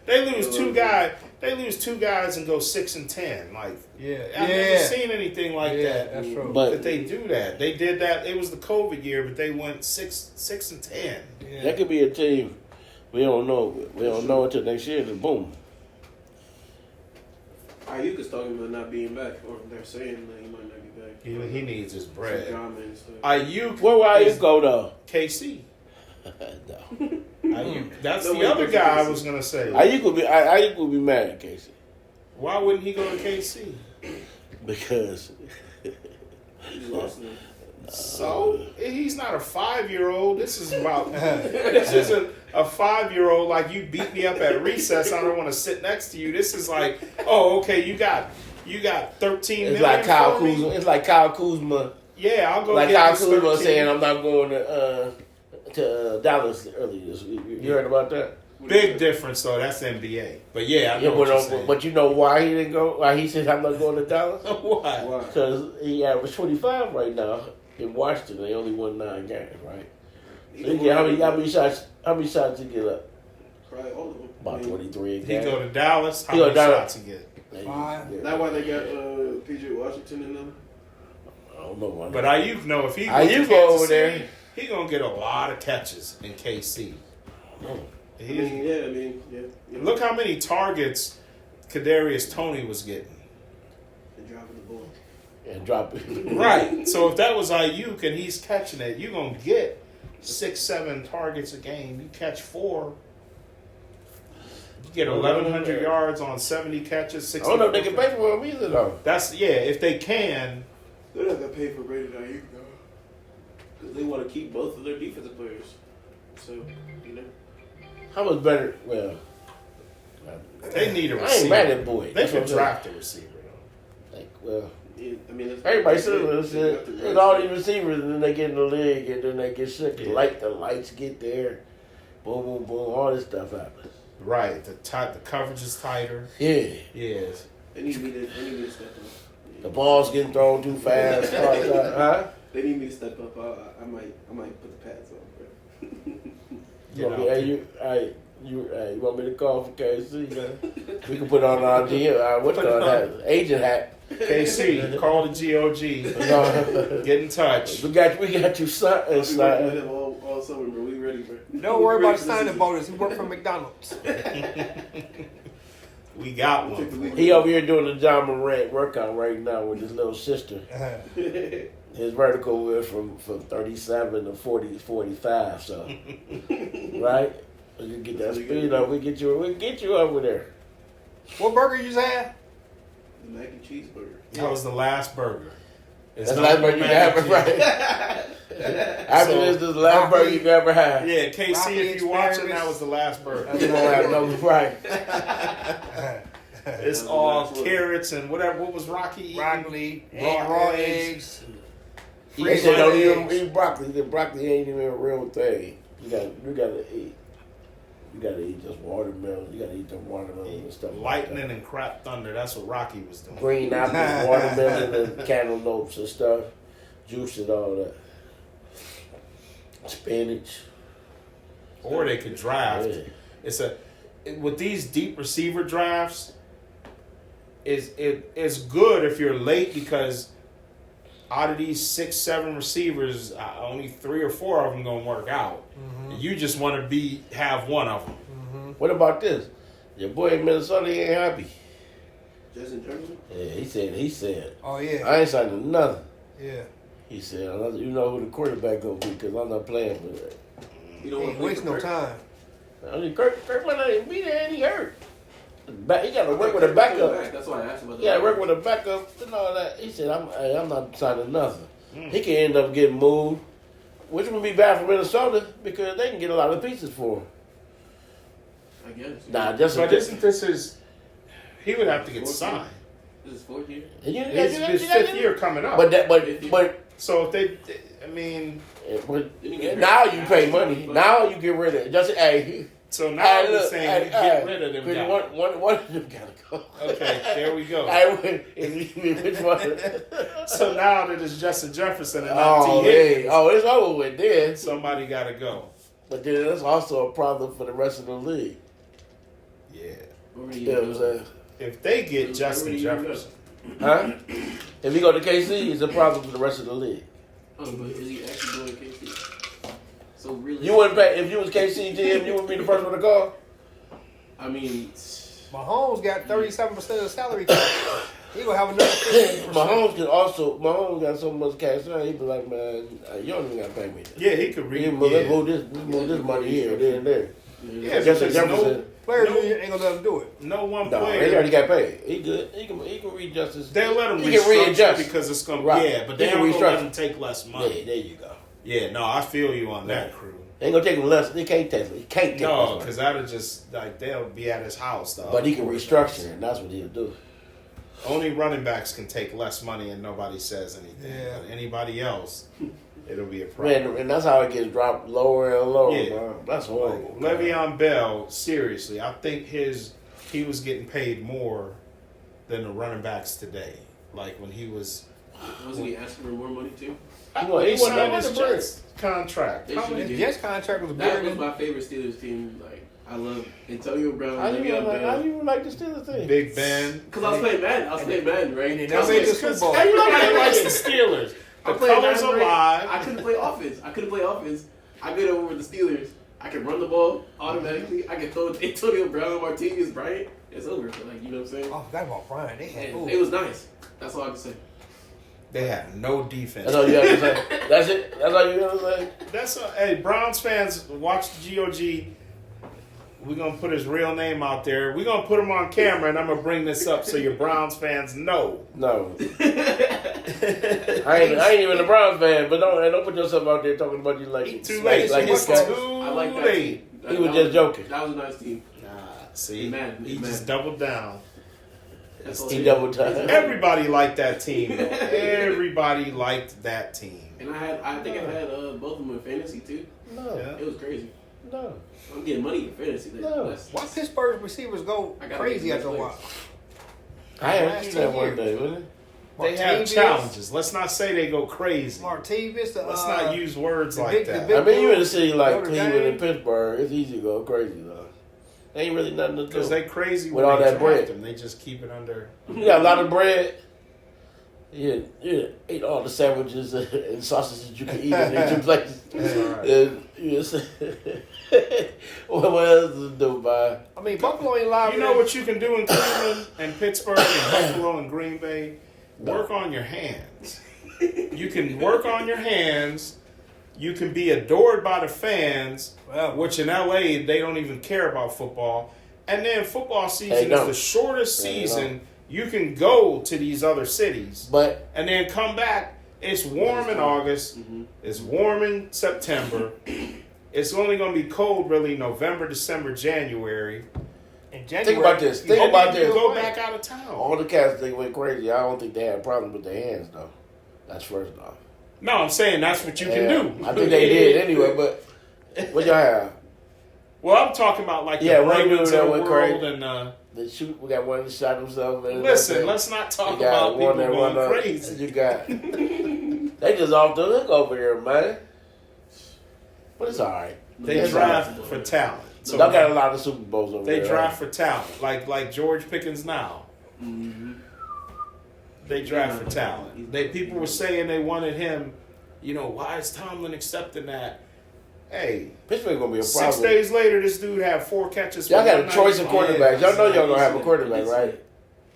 they lose two guys. They lose two guys and go 6-10. Like Yeah, I've never seen anything like yeah, that. that's true. But- that they do that. They did that. It was the COVID year, but they went 6-10. Yeah. that could be a team. We don't know. We don't know until next year. Then boom. Ayuk is talking about not being back, or they're saying that he might not be back. He needs his Some bread. drama and stuff. Ayuk, Where will is you go though? KC. No. Ayuk. That's No the way other goes to guy I KC. was gonna say. Ayuk would be mad at Casey Why wouldn't he go to KC? because He just lost them. So he's not a 5-year-old. This is about. This isn't a 5-year-old like you beat me up at recess. I don't want to sit next to you. This is like, oh, okay, you got 13 it's million like Kyle for me? Kuzma. It's like Kyle Kuzma. Yeah, I'll go Like get Kyle this Kuzma 13. saying, "I'm not going to Dallas earlier this week." You heard about that? Big difference though. That's NBA. But yeah, I know Yeah, what you're saying. but you know why he didn't go? Why he said, "I'm not going to Dallas"? Why? Why? Because he averaged 25 right now in Washington. They only won 9 games, right? He So don't he get, want how many shots? How many shots he get up? Probably all of them. About I mean, 23 a He game. go to Dallas. How He go many to Dallas. shots he get? Five. Yeah. That's why they got PJ Washington in them. I don't know. Why But not. Ayuk know if he Ayuk goes to go Kansas over there. City, he gonna get a lot of catches in KC. Oh. I mean, yeah. Look how many targets Kadarius Toney was getting. And dropping the ball. And drop it. Right. So if that was Ayuk and he's catching it, you're gonna get 6-7 targets a game. You catch 4. You get 1,100 yards on 70 catches. 60. I don't know if they can pay for him either, though. That's if they can. They're not gonna pay for Brandon Ayuk though, because they want to keep both of their defensive players. So you know, How much better? Well, They need a I ain't receiver. mad at Boyd. They That's what could I'm saying. draft a receiver though. Like, well, I mean, it's, everybody it's, says it's all these receivers, and then they get in the league, and then they get sick. Yeah. The lights get there. Boom, boom, boom. All this stuff happens. Right. The coverage is tighter. Yeah. Yes. They need me to step up. The ball's getting thrown too fast. Huh? They need me to step up. I might put the pads on, bro. You want me, you want me to call for KC? Man? We can put on our what's called that agent hat. KC, call the GOG. Get in touch. We got you, son. We've been working with him all summer, bro. We ready, bro. Don't worry about signing bonus. He worked for McDonald's. We got one. He over here doing the John Morant workout right now with his little sister. His vertical went from 37 to 45. So, right? You get that speed up. We get you over there. What burger you just had? The mac and cheeseburger. That was the last burger. It's That's the not last burger you mac ever and right. cheese. After So, this is the last burger you ever had. Yeah, KC, Rocky if you're watching, experiments. that was the last burger. You don't have no right. It's all carrots and whatever. What was Rocky eating? Broccoli, Raw raw eggs. eggs. They said don't even eggs. eat broccoli. The broccoli ain't even a real thing. You gotta eat. You gotta eat just watermelon. You gotta eat the watermelon and stuff. Lightning and crap thunder. That's what Rocky was doing. Green apples, watermelon, and cantaloupes and stuff. Juice and all that. Spinach. or they could draft. Yeah. With these deep receiver drafts, it's good if you're late because out of these 6-7 receivers, only 3 or 4 of them gonna work out. Mm-hmm. You just want to have one of them. What about this? Your boy in Minnesota, he ain't happy. Justin Jefferson. Yeah, he said, Oh yeah, I ain't signing nothing. yeah. He said, you know who the quarterback gonna be because I'm not playing for that. You don't want Ain't to waste no time. I mean, Kirk might not even be there and he hurt. He got to work with a backup. That's why I asked about He got to work with a backup and all that. He said, I'm not signing nothing. He can end up getting moved, which would be bad for Minnesota because they can get a lot of pieces for him. I guess. Nah, just But isn't this his? He would have to get 14. signed. This is 4th year. His 5th year coming up. But So if they, I mean, now you pay money. Now you get rid of it. Just hey. so now Hey, we're look, saying hey, get rid of them because guys. one of them gotta go. Okay, there we go. Which one? So now that it's Justin Jefferson and not Oh, T. Higgins, hey. It's over with then. somebody got to go. But then that's also a problem for the rest of the league. Yeah. You know what I'm saying? If they get Justin Jefferson, Huh? If he go to KC, it's a problem for the rest of the league. Oh, but is he actually going to KC? So really, You wouldn't pay if you was KC GM. You would be the first one to call. I mean, Mahomes got 37% of the salary cap. He gonna have another 15%. Mahomes got so much cash now. He be like, man, you don't even got to pay me. yeah, he could read. Let's move this money here, there, and there. Yeah, Justin because Jefferson. Players No. ain't gonna let him do it. no one No, player. he already got paid. He good. He can readjust his. They'll let him He can restructure readjust. because it's going to, Right. yeah, but He they can don't gonna let restructure. him take less Yeah, money. there you go. Yeah, no, I feel you on that, crew. They ain't gonna take him less. They can't take. He can't take No, less money. because that'll just, like, they'll be at his house, though. But he can restructure, and that's what he'll do. Only running backs can take less money and nobody says anything. Yeah. But anybody else, it'll be a problem. Man, and that's how it gets dropped lower and lower. Yeah. Bro. That's horrible. Le'Veon Bell, seriously, I think he was getting paid more than the running backs today. Like when he was, wasn't he asking for more money too? He wasn't he signed on his the break. Jets contract. They How should've many- His Jets contract was That bigger was than. my favorite Steelers team. Like I love Antonio Brown, How you Le'Veon like? How Bell. you like the Steelers thing? Big Ben. Because I was playing Madden. I was playing Madden, right? And they I never was made playing- the Super Bowl. Everybody likes the Steelers. I The played colors Madden, are right? live. I couldn't play offense. I get over with the Steelers. I can run the ball automatically. I can throw Antonio Brown, Martavis Bryant. It's over. Like, you know what I'm saying? Oh, I forgot about Brian. They had. And it was nice. That's all I can say. They had no defense. That's all you got to say. That's it. That's all you got to say. Hey, Browns fans, watch the GOG. We're going to put his real name out there. We're going to put him on camera, and I'm going to bring this up so your Browns fans know. No. I ain't even a Browns fan, but don't put yourself out there talking about you like Too late. Like It's this guy. too I like that late. team. He was just joking. That was a nice team. Nah, see, Man, he man. just doubled down. That's all He it double is. time. Everybody liked that team. Though. Everybody liked that team. And I think I had both of them in fantasy too. No. Yeah. It was crazy. No. I'm getting money in fantasy. No. Why Pittsburgh receivers go I gotta crazy get after a the while? I haven't Last seen that 10 one years. day, really. They have Martavis, challenges. Let's not say they go crazy. Martavis, Let's not use words the like big- the that. big- I mean, you in a city like Notre Cleveland Dame. and Pittsburgh, it's easy to go crazy, though. Ain't really nothing to Because do. they crazy With when all they that draft bread. them. They just keep it under. You got a lot of bread. You ate all the sandwiches and sausages you can eat in these two places. That's all right. And what else to do, man? I mean, Buffalo ain't live. You know what you can do in Cleveland and Pittsburgh and Buffalo and Green Bay? Work on your hands. You can work on your hands. You can be adored by the fans, Well, which in LA, they don't even care about football. And then football They season is don't. the shortest They season. You can go to these other cities But and then come back. It's warm in August. It's warm in September. It's only going to be cold really November, December, January. in January, think about this. you Think hope about you this. do Go away. back out of town. all the cats they went crazy. I don't think they had a problem with their hands, though. That's first off. No, I'm saying that's what you can Yeah, do. I think they did anyway, but what y'all have? Well, I'm talking about like Yeah, the one dude Ravens that of the went world crazy. and The shoot, we got one that shot himself. And listen, let's not talk you got about people one that going run up. crazy. You got they just off the hook over here, man. But it's all right. They It's draft all right. for talent. So Y'all got a lot of Super Bowls over they there. draft for talent, like George Pickens now. Mm-hmm. They draft for talent. People were saying they wanted him. You know, why is Tomlin accepting that? Hey, Pittsburgh gonna be a problem. 6 days later, this dude had 4 catches. Y'all for got a choice of 190. quarterbacks. Y'all know y'all gonna have a quarterback, right?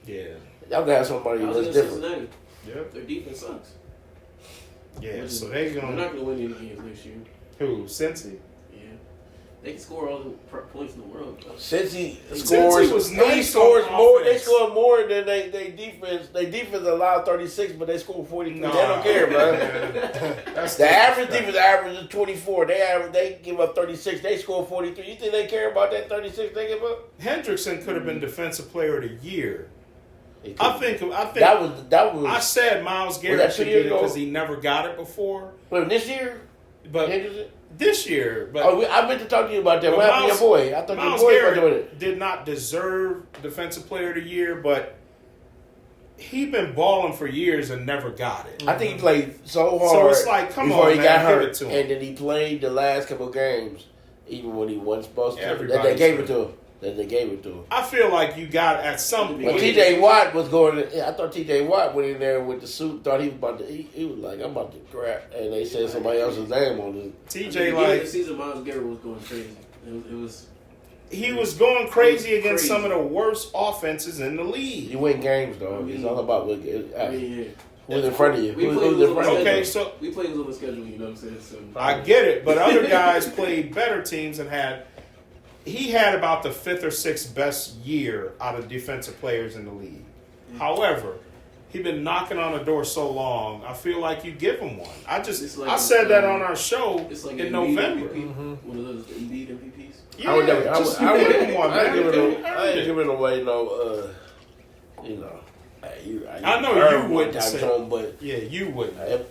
Yeah, Y'all gonna have somebody I was that's in different. Cincinnati. yep, Their defense sucks. yeah. So they They're gonna not going to win any games next year. who? Cincy? Yeah. They can score all the points in the world. Though. Since he Cincy scores, was he nice scores on more. They offense. score more than they defense. They defense allowed 36, but they score 43. Nah. They don't care, bro. That's The average defense average is 24. They give up 36. They score 43. You think they care about that 36 they give up? Hendrickson could have been Defensive Player of the Year. They I couldn't. think. that was. I said Miles that Garrett 2 should years get it ago? because he never got it before. Wait, this year. But Henderson? this year, but Oh, I meant to talk to you about that. But What happened to your boy? I thought your Miles boy was doing Garrett it. did not deserve Defensive Player of the Year, but he been balling for years and never got it. I think he played so hard. So it's like, come before on, he man, got give hurt, it to him. and then he played the last couple games, even when he wasn't supposed to. That Everybody they gave said. it to him. That they gave it to him. I feel like you got at some But point. T.J. Watt was going. I thought T.J. Watt went in there with the suit. Thought he was about to. He was like, "I'm about to crap," and they said somebody else's name on it. TJ At the beginning of like the season, Miles Garrett was going crazy. It was he was going crazy against Crazy. some of the worst offenses in the You league. win games, though. It's all about what, I mean, yeah. who's in front of you. We Who's played in with front of you? Okay, so We played on the schedule, you know what I'm saying? So I get it, but other guys played better teams and had. He had about the 5th or 6th best year out of defensive players in the league. However, he been knocking on the door so long. I feel like you give him one. It's like I said that on our show it's like in an Embiid November. MVP, one of those Embiid MVPs. Yeah, I would never. just I give would. him one, I ain't man. giving. Earned I ain't it. giving away no. You know. I know earned you one wouldn't time say- to him, but Yeah, you wouldn't. if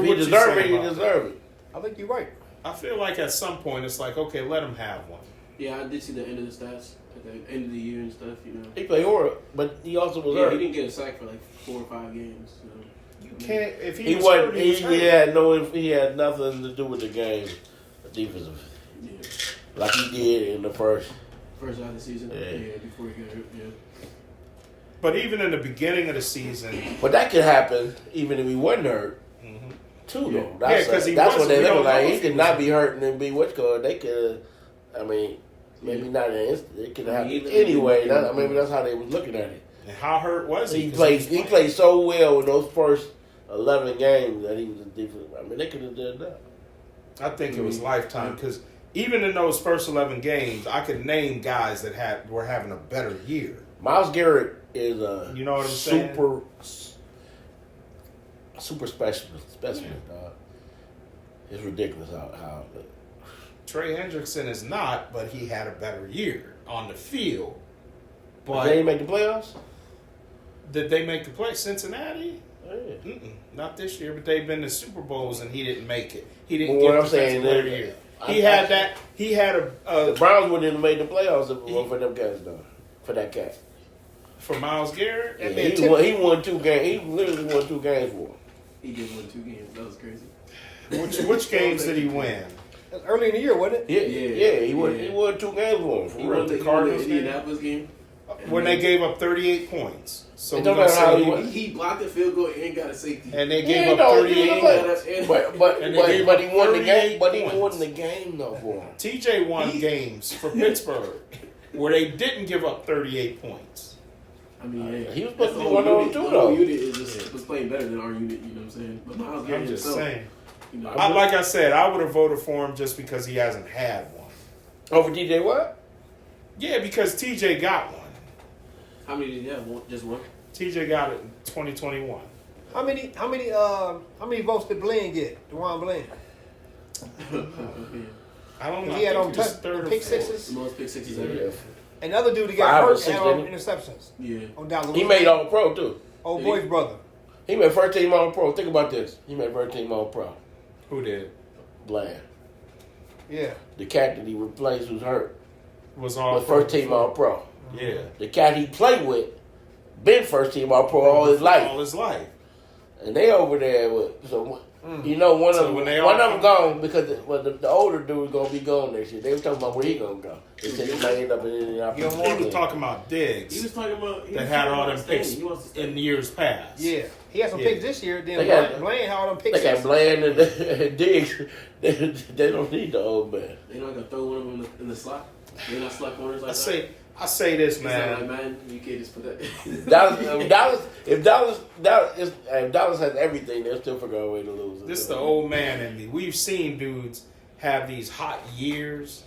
he deserve it, he deserve it. I think you're right. I feel like at some point it's like, okay, let him have one. Yeah, I did see the end of the stats at the end of the year and stuff, you know. He played horrible, but he also was Yeah, hurt. he didn't get a sack for like 4 or 5 games. So. You can't if He was wasn't. hurt, he was hurt. He had nothing to do with the game. Defensive, Yeah. like he did in the first. First half of the season, Yeah. yeah, before he got hurt, yeah. But even in the beginning of the season, But that could happen even if he wasn't hurt, too. Yeah. Though that's Yeah, 'cause he that's what wasn't. they We look don't like. know He if he could was not be hurt and then be what's called. They could. I mean, maybe not in an instant. It could I happen mean, anyway. even- Maybe that's how they was looking at it. and how hurt was he? He 'Cause played. was He playing. played so well in those first 11 games that he was a defense. I mean, they could have done that. I think it was lifetime because even in those first 11 games, I could name guys that were having a better year. Miles Garrett is a You know what I'm saying? super specimen. Dog. It's ridiculous how Trey Hendrickson is not, but he had a better year on the field. but they didn't But make the playoffs. did they make the play? Cincinnati? Yeah. Not this year, but they've been to Super Bowls and he didn't make it. He didn't But get what I'm Defensive saying Player of is, the Year. I- He had I- that. He had The a Browns wouldn't have made the playoffs if it wasn't for them guys, though. For that cat. for Miles Garrett. That Yeah, man he won 2 games. He literally won 2 games for him. He did win 2 games. That was crazy. Which games did he win? That's early in the year, wasn't it? Yeah, he won. Yeah. He won 2 games for him. For He real. won the Cardinals game? Indianapolis game. When they gave up 38 points. So It we're don't gonna matter how say he won. He blocked the field goal and got a safety. and they Yeah, gave up no, 38. he was But And they gave but up he won the 38 game. But he points. won the game though for him. TJ won games for Pittsburgh where they didn't give up 38 points. I mean, yeah. He was supposed That's to the be whole one of them unit. too, The though. whole unit was playing better than our unit, you know what I'm saying? But Miles Garrett I'm just himself, saying. you know, Like I said, I would have voted for him just because he hasn't had one. Over TJ Watt? Yeah, because TJ got one. how many did he have? Just one? TJ got it in 2021. How many votes did Blaine get? DeJuan Blaine. I don't know. He had I on think he was touch third or pick fourth. sixes. The most pick sixes Yeah. ever. And the other dude that 5 got or hurt 6, had on didn't interceptions. Yeah. On down He made All Pro too. Old boy's brother. He made first team All Pro. Think about this. He made first team All Pro. Who did? Bland. Yeah. The cat that he replaced who's hurt. Was all But first team All Pro. Yeah. The cat he played with been first team All Pro all his life. All his life. And they over there with so You know, one So of when they them, all one of them come- gone because the older dude gonna be gone next year. They were talking about where he gonna go. They said he might end up in Indianapolis. He was talking about Diggs. He was talking about that had all them picks He wants to stay. in years past. Yeah, he had some Yeah. picks this year. Then They got- Blaine had all them picks. They got Bland and Diggs. They don't need the old man. They not gonna throw one of them in the slot. They're not slot corners like I say this, that. It's not man. like, man, you can't just put that. If Dallas has everything, they'll still figure out a way to lose. This is the old man in me. We've seen dudes have these hot years.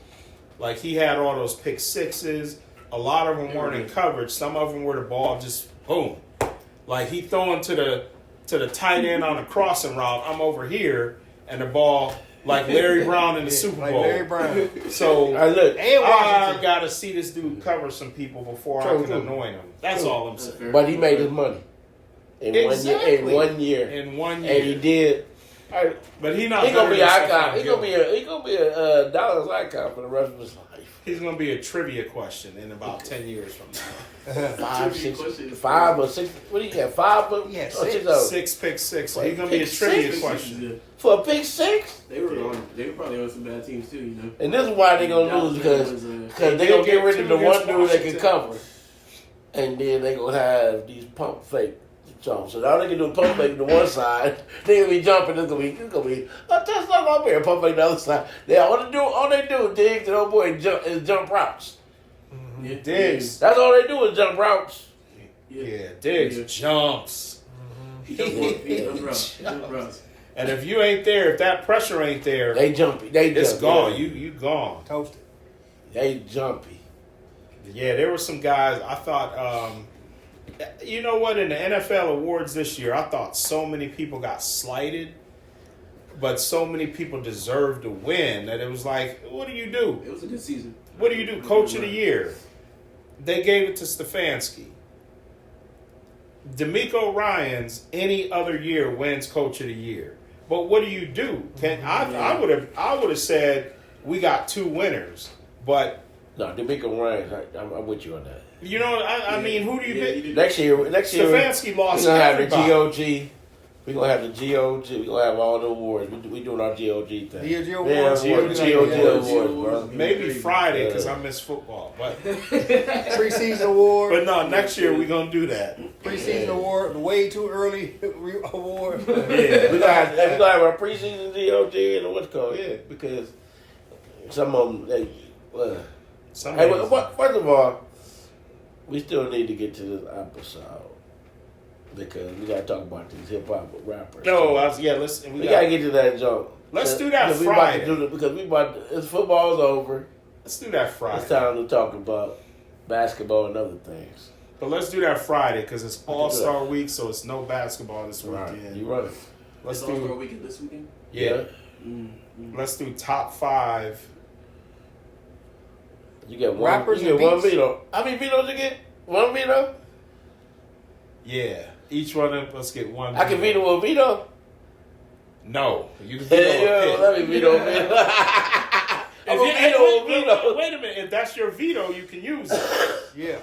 Like he had all those pick sixes. A lot of them weren't in coverage. Some of them were the ball just boom. Like he throwing to the tight end on a crossing route. I'm over here, and the ball like Larry Brown in the Super like Bowl. Larry Brown. So I look, And I Washington. gotta see this dude cover some people before I True, can true. anoint him. That's all I'm saying. but he made his money in Exactly. 1 year. In 1 year, And he did. but he not. He gonna be better an than icon. Stephon He gonna be a Dallas icon for the rest of his life. He's gonna be a trivia question in about 10 years from now. 5, Trivia 6, question. 5 or 6. What do you got? 5 or Yeah, or 6. 6 of 6 pick 6. Wait, He's gonna be a pick trivia six? question. for a pick 6. They were probably on some bad teams too, you know. And this is why they gonna Dallas lose because was, they gonna get rid of the two one against dude that can Washington. cover, and then they gonna have these pump fake. So now they can do pump fake to one side. They gonna be jumping. It's gonna be a touchdown up here. Pump fake the other side. All they do, Diggs and old boy is jump routes. yeah, Diggs. That's all they do is jump routes. Yeah, Diggs Yeah. jumps. He jump routes. He jump routes. And if you ain't there, if that pressure ain't there, They jumpy. They it's jumpy. gone. You gone. Toasted. They jumpy. Yeah, there were some guys I thought. You know what? In the NFL awards this year, I thought so many people got slighted, but so many people deserved to win that it was like, what do you do? It was a good season. What do you do? Coach of the year. They gave it to Stefanski. D'Amico Ryans any other year wins Coach of the Year. But what do you do? I would have said we got 2 winners, but No, D'Amico Ryan, I'm with you on that. you know, I mean, who do you Yeah, pick? you did. Next year, Stefanski we're lost gonna have the everybody. GOG. We're gonna have the GOG. We're gonna have all the awards. We doing our GOG thing. GOG Yeah, awards. awards, Yeah, GOG yeah. awards, bro. Maybe Friday because Yeah. I miss football, but Preseason award. no, next year we're gonna do that. Preseason award. The way too early award. Yeah, We're gonna have our preseason GOG and what's called, yeah, because some of them, Some hey, days- first of all, we still need to get to this episode because we gotta talk about these hip hop rappers. No, listen, we gotta get to that joke. Let's do that Because Friday. it's football's over. let's do that It's Friday. time to talk about basketball and other things. But let's do that Friday because it's All-Star Week, so it's no basketball this weekend. You're right. Let's It's All-Star do weekend this weekend. yeah. Mm-hmm. Let's do top 5. You get one. Rappers You and get one beats? veto. How many vetoes you get? One veto. Yeah, each one of us get one. I can veto a veto. No, you can veto Hey, a yo, pick. let me veto a veto. I'm If a you- hey, veto a wait, veto. wait a minute. If that's your veto, you can use it. Yeah.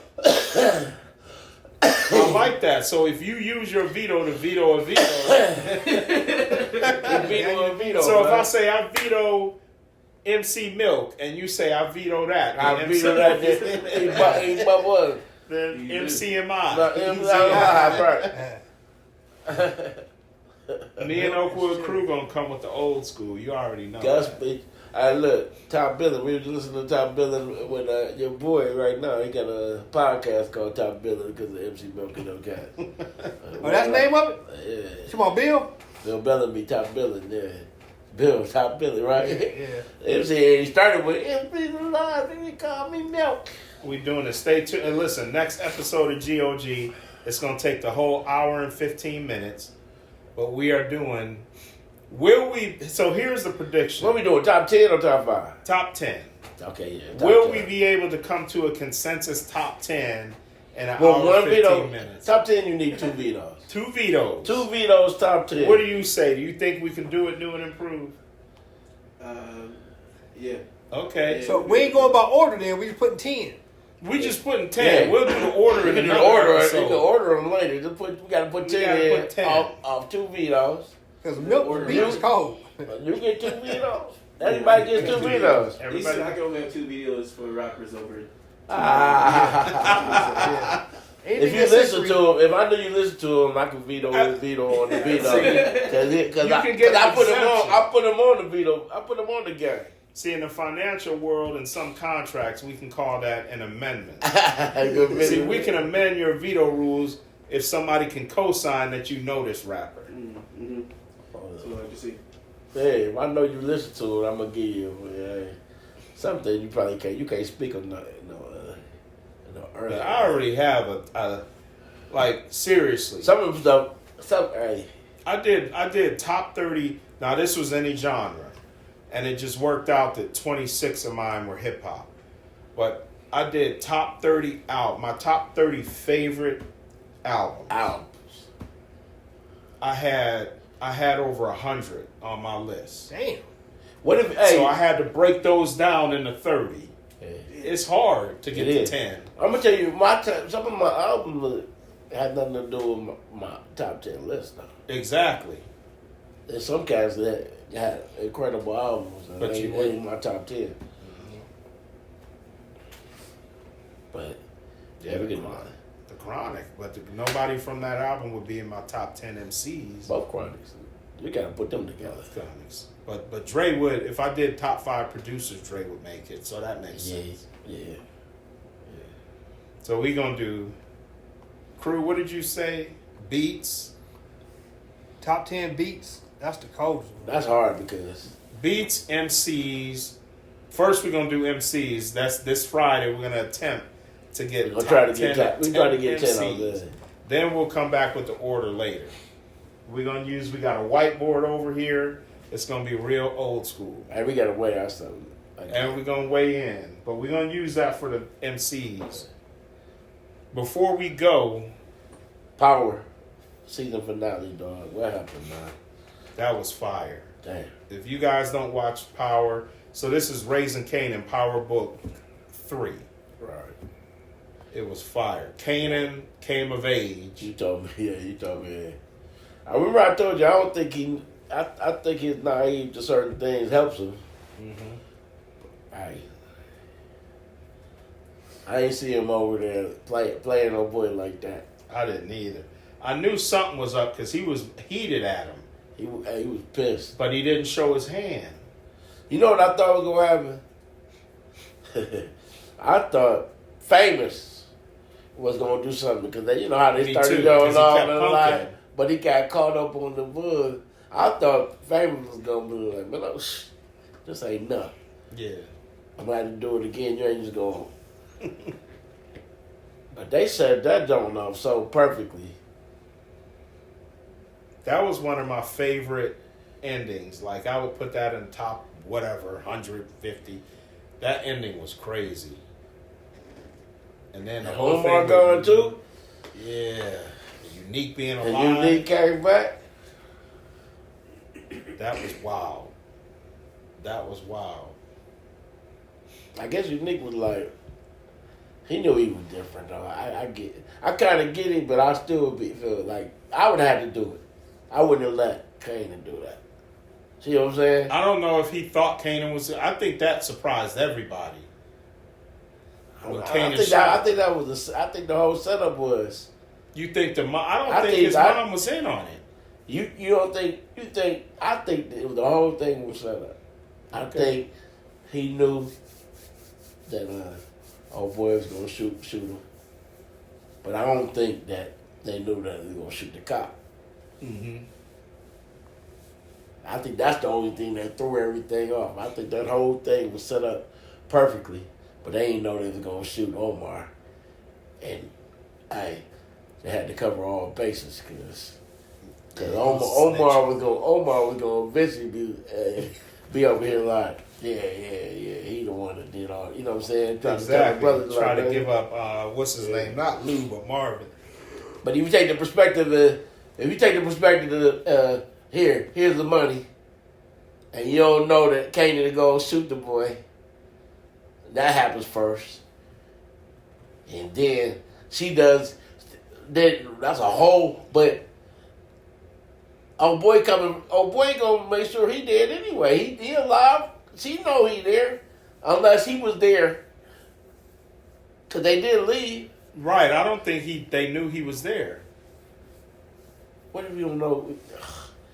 I like that. So if you use your veto to veto a veto, Veto a veto. so if man. I say I veto MC Milk and you say I veto that, I then veto that. He but what? then You MCMI. Right. Me and Oakwood Crew gonna come with the old school. You already know. Gus, that. look, Top Billing. We were just listening to Top Billing with your boy right now. He got a podcast called Top Billing because of MC Milk and them guys. Oh, that's the name of it? Yeah. Come on, Bill. Bill Bellamy, Top Billing, yeah. Bill, Top Billing, right? Yeah. MC, he started with MC's alive, and he called me Milk. We doing it. Stay tuned. And listen, next episode of GOG, it's going to take the whole hour and 15 minutes. But we are doing, so here's the prediction. What we doing, top 10 or top 5? Top 10. Okay, yeah. Top Will 10. we be able to come to a consensus top 10 in an Well, hour one and 15 veto. minutes? Top 10, you need 2 vetoes. 2 vetoes. 2 vetoes, top 10. What do you say? Do you think we can do it, new and improve? Yeah. Okay. Yeah. So we ain't going by order then. We just putting 10. We just putting 10. Yeah. We'll do the order We in can another order. episode. You can order them later. We got to put 10 gotta in put 10. off 2 vetoes. Because milk beat is cold. You get 2 vetoes. Everybody gets 2 vetoes. He said I can only have 2 videos for rappers over. Ah. If you listen to him, if I knew you listen to him, I could veto his veto on the veto. Because I put him on. I put him on the veto. I put him on the game. See, in the financial world, in some contracts, we can call that an amendment. See, we can amend your veto rules if somebody can co-sign that you know this rapper. Mm-hmm. So like you see. Hey, if I know you listen to it, I'm gonna give you something you probably can't. You can't speak on But I already have a like seriously. Some of the stuff. Hey, I did top 30. Now this was any genre, and it just worked out that 26 of mine were hip hop. But I did top 30 out. My top 30 favorite albums. I had over 100 on my list. Damn. What if? Hey, So I had to break those down into 30. It's hard to get to 10. I'm gonna tell you, some of my albums had nothing to do with my top 10 list. Though. Exactly. There's some cats that had incredible albums, and But they you ain't in my top 10. But Yeah, we the get Chronic. The Chronic. But nobody from that album would be in my top 10 MCs. both Chronics. You gotta put them together. Chronics. But Dre would, if I did top 5 producers, Dre would make it. So that makes sense. Yeah. So we gonna do Crew, what did you say? Beats? Top 10 beats. That's the coldest one. That's hard because Beats, MCs. First we're gonna do MCs. That's this Friday. We're gonna attempt to get we're top trying to 10, get 10. We try to get 10 on MCs. good. Then we'll come back with the order later. We got a whiteboard over here. It's gonna be real old school. And we gotta weigh our stuff. And we're gonna weigh in. But we're gonna use that for the MCs. Before we go, Power season finale, dog. What happened, man? that was fire. Damn. If you guys don't watch Power, so this is Raising Kanan, Power Book 3. Right. It was fire. Kanan came of age. You told me. Yeah, you told me. Yeah. I remember I told you I don't think he. I think he's naive to certain things helps him. I ain't see him over there playing no boy like that. I didn't either. I knew something was up because he was heated at him, He was pissed. but he didn't show his hand. You know what I thought was gonna happen? I thought Famous was gonna do something because you know how they Me started too, going 'cause he on kept and punking. like, but he got caught up on the bug. I thought Famous was gonna be like, man, no, this ain't nothing. Yeah. I'm gonna have to do it again. You ain't just going. But they said that don't know so perfectly. That was one of my favorite endings. Like, I would put that in top, whatever, 150. That ending was crazy. And then the whole Omar thing going with- too. Yeah. Unique being And alive. Unique came back. That was wild. That was wild. I guess Unique was like, he knew he was different though. I kind of get it, but I still feel like I would have to do it. I wouldn't have let Kanan do that. See what I'm saying? I don't know if he thought Kanan was. I think that surprised everybody. When Kanan shot. I think that was I think the whole setup was. You think the mom? I don't I think think his I- mom was in on it. You don't think you think I think that the whole thing was set up. I think he knew that old boy was gonna shoot him, but I don't think that they knew that they were gonna shoot the cop. Mm-hmm. I think that's the only thing that threw everything off. I think that whole thing was set up perfectly, but they didn't know they was gonna shoot Omar, and they had to cover all bases because Omar was gonna eventually be over here like he the one that did all, you know what I'm saying? Trying to tell the Exactly. brothers Try like to that. give up. What's his name? Not Lou, but Marvin. But if you take the perspective of here's the money, and you don't know that Kanan to go shoot the boy, that happens first, and then she does. Then that's a whole. But Oh boy coming. Oh boy gonna make sure he dead anyway. He alive. She know he there, unless he was there. Cause they did leave. Right. I don't think they knew he was there. What if you don't know?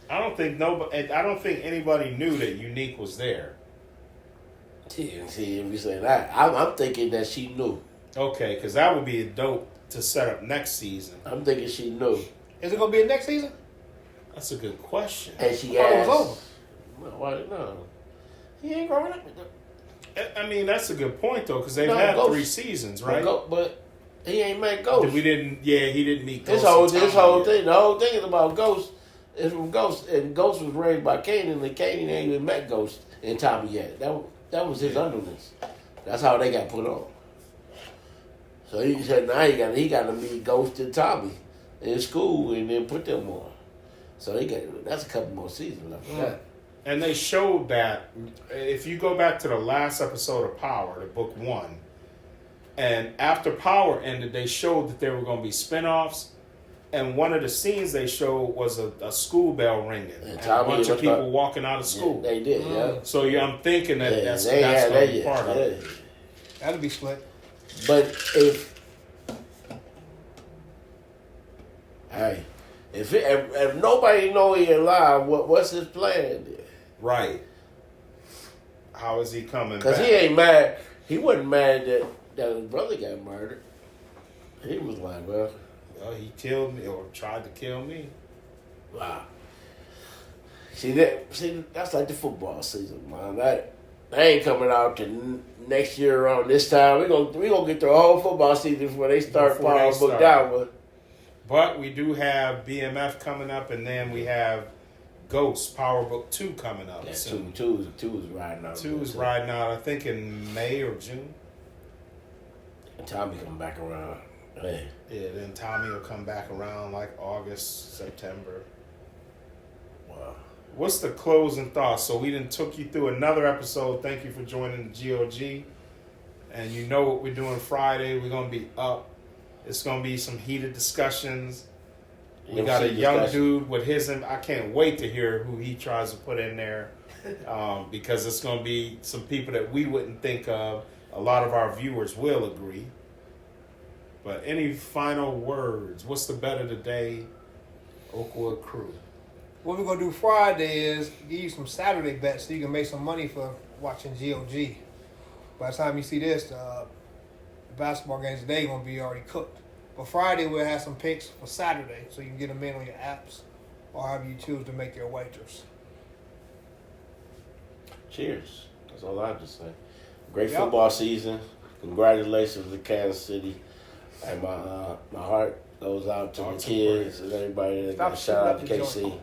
I don't think anybody knew that Unique was there. See, if you say that, I'm thinking that she knew. Okay, because that would be dope to set up next season. I'm thinking she knew, Is it gonna be a next season? That's a good question. and she Oh, it asked. was over. Well, why no? He ain't growing up. I mean, that's a good point though, because they've No, had Ghost. 3 seasons, right? But he ain't met Ghost. He didn't meet Ghost. This whole thing, the whole thing is about Ghost. It's from Ghost, and Ghost was raised by Kanan, and Kanan ain't even met Ghost and Tommy yet. That was his underlings. That's how they got put on. So he said now he got to meet Ghost and Tommy in school, and then put them on. So that's a couple more seasons after that. And they showed that if you go back to the last episode of Power, the book 1, and after Power ended, they showed that there were going to be spinoffs. And one of the scenes they showed was a school bell ringing and a bunch of people walking out of school. Yeah, they did, yeah. So I'm thinking that that's they had going that to be yet. part of it. That'll be slick. But if nobody know he alive, what's his plan? Right. How is he coming Because back? he ain't mad. He wasn't mad that his brother got murdered. He was like, well, He killed me or tried to kill me. wow. See, that's like the football season, man. That ain't coming out to next year around this time. We gonna get through a whole football season before they start Power Book down. But we do have BMF coming up, and then we have Ghost Power Book 2 coming up. Yeah, soon. two is riding out. 2 is riding out, I think, in May or June. And Tommy come back around. Hey. Yeah, then Tommy will come back around like August, September. Wow. What's the closing thoughts? So we done took you through another episode. Thank you for joining the GOG. And you know what we're doing Friday. We're going to be up. It's going to be some heated discussions. We got a young dude with I can't wait to hear who he tries to put in there. Because it's going to be some people that we wouldn't think of. A lot of our viewers will agree. But any final words? What's the bet of the day, Oakwood crew? What we're gonna do Friday is give you some Saturday bets so you can make some money for watching GOG. By the time you see this, the basketball games today gonna be already cooked. But Friday we'll have some picks for Saturday so you can get them in on your apps or however you choose to make your wagers. Cheers. That's all I have to say. Great football season. Congratulations to Kansas City. And my heart goes out to the kids and everybody that got shout out to KC.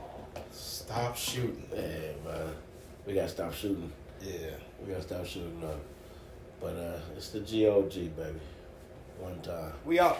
Stop shooting. Yeah, man. We gotta stop shooting. Yeah. We gotta stop shooting up. But it's the GOG, baby. One time. We out.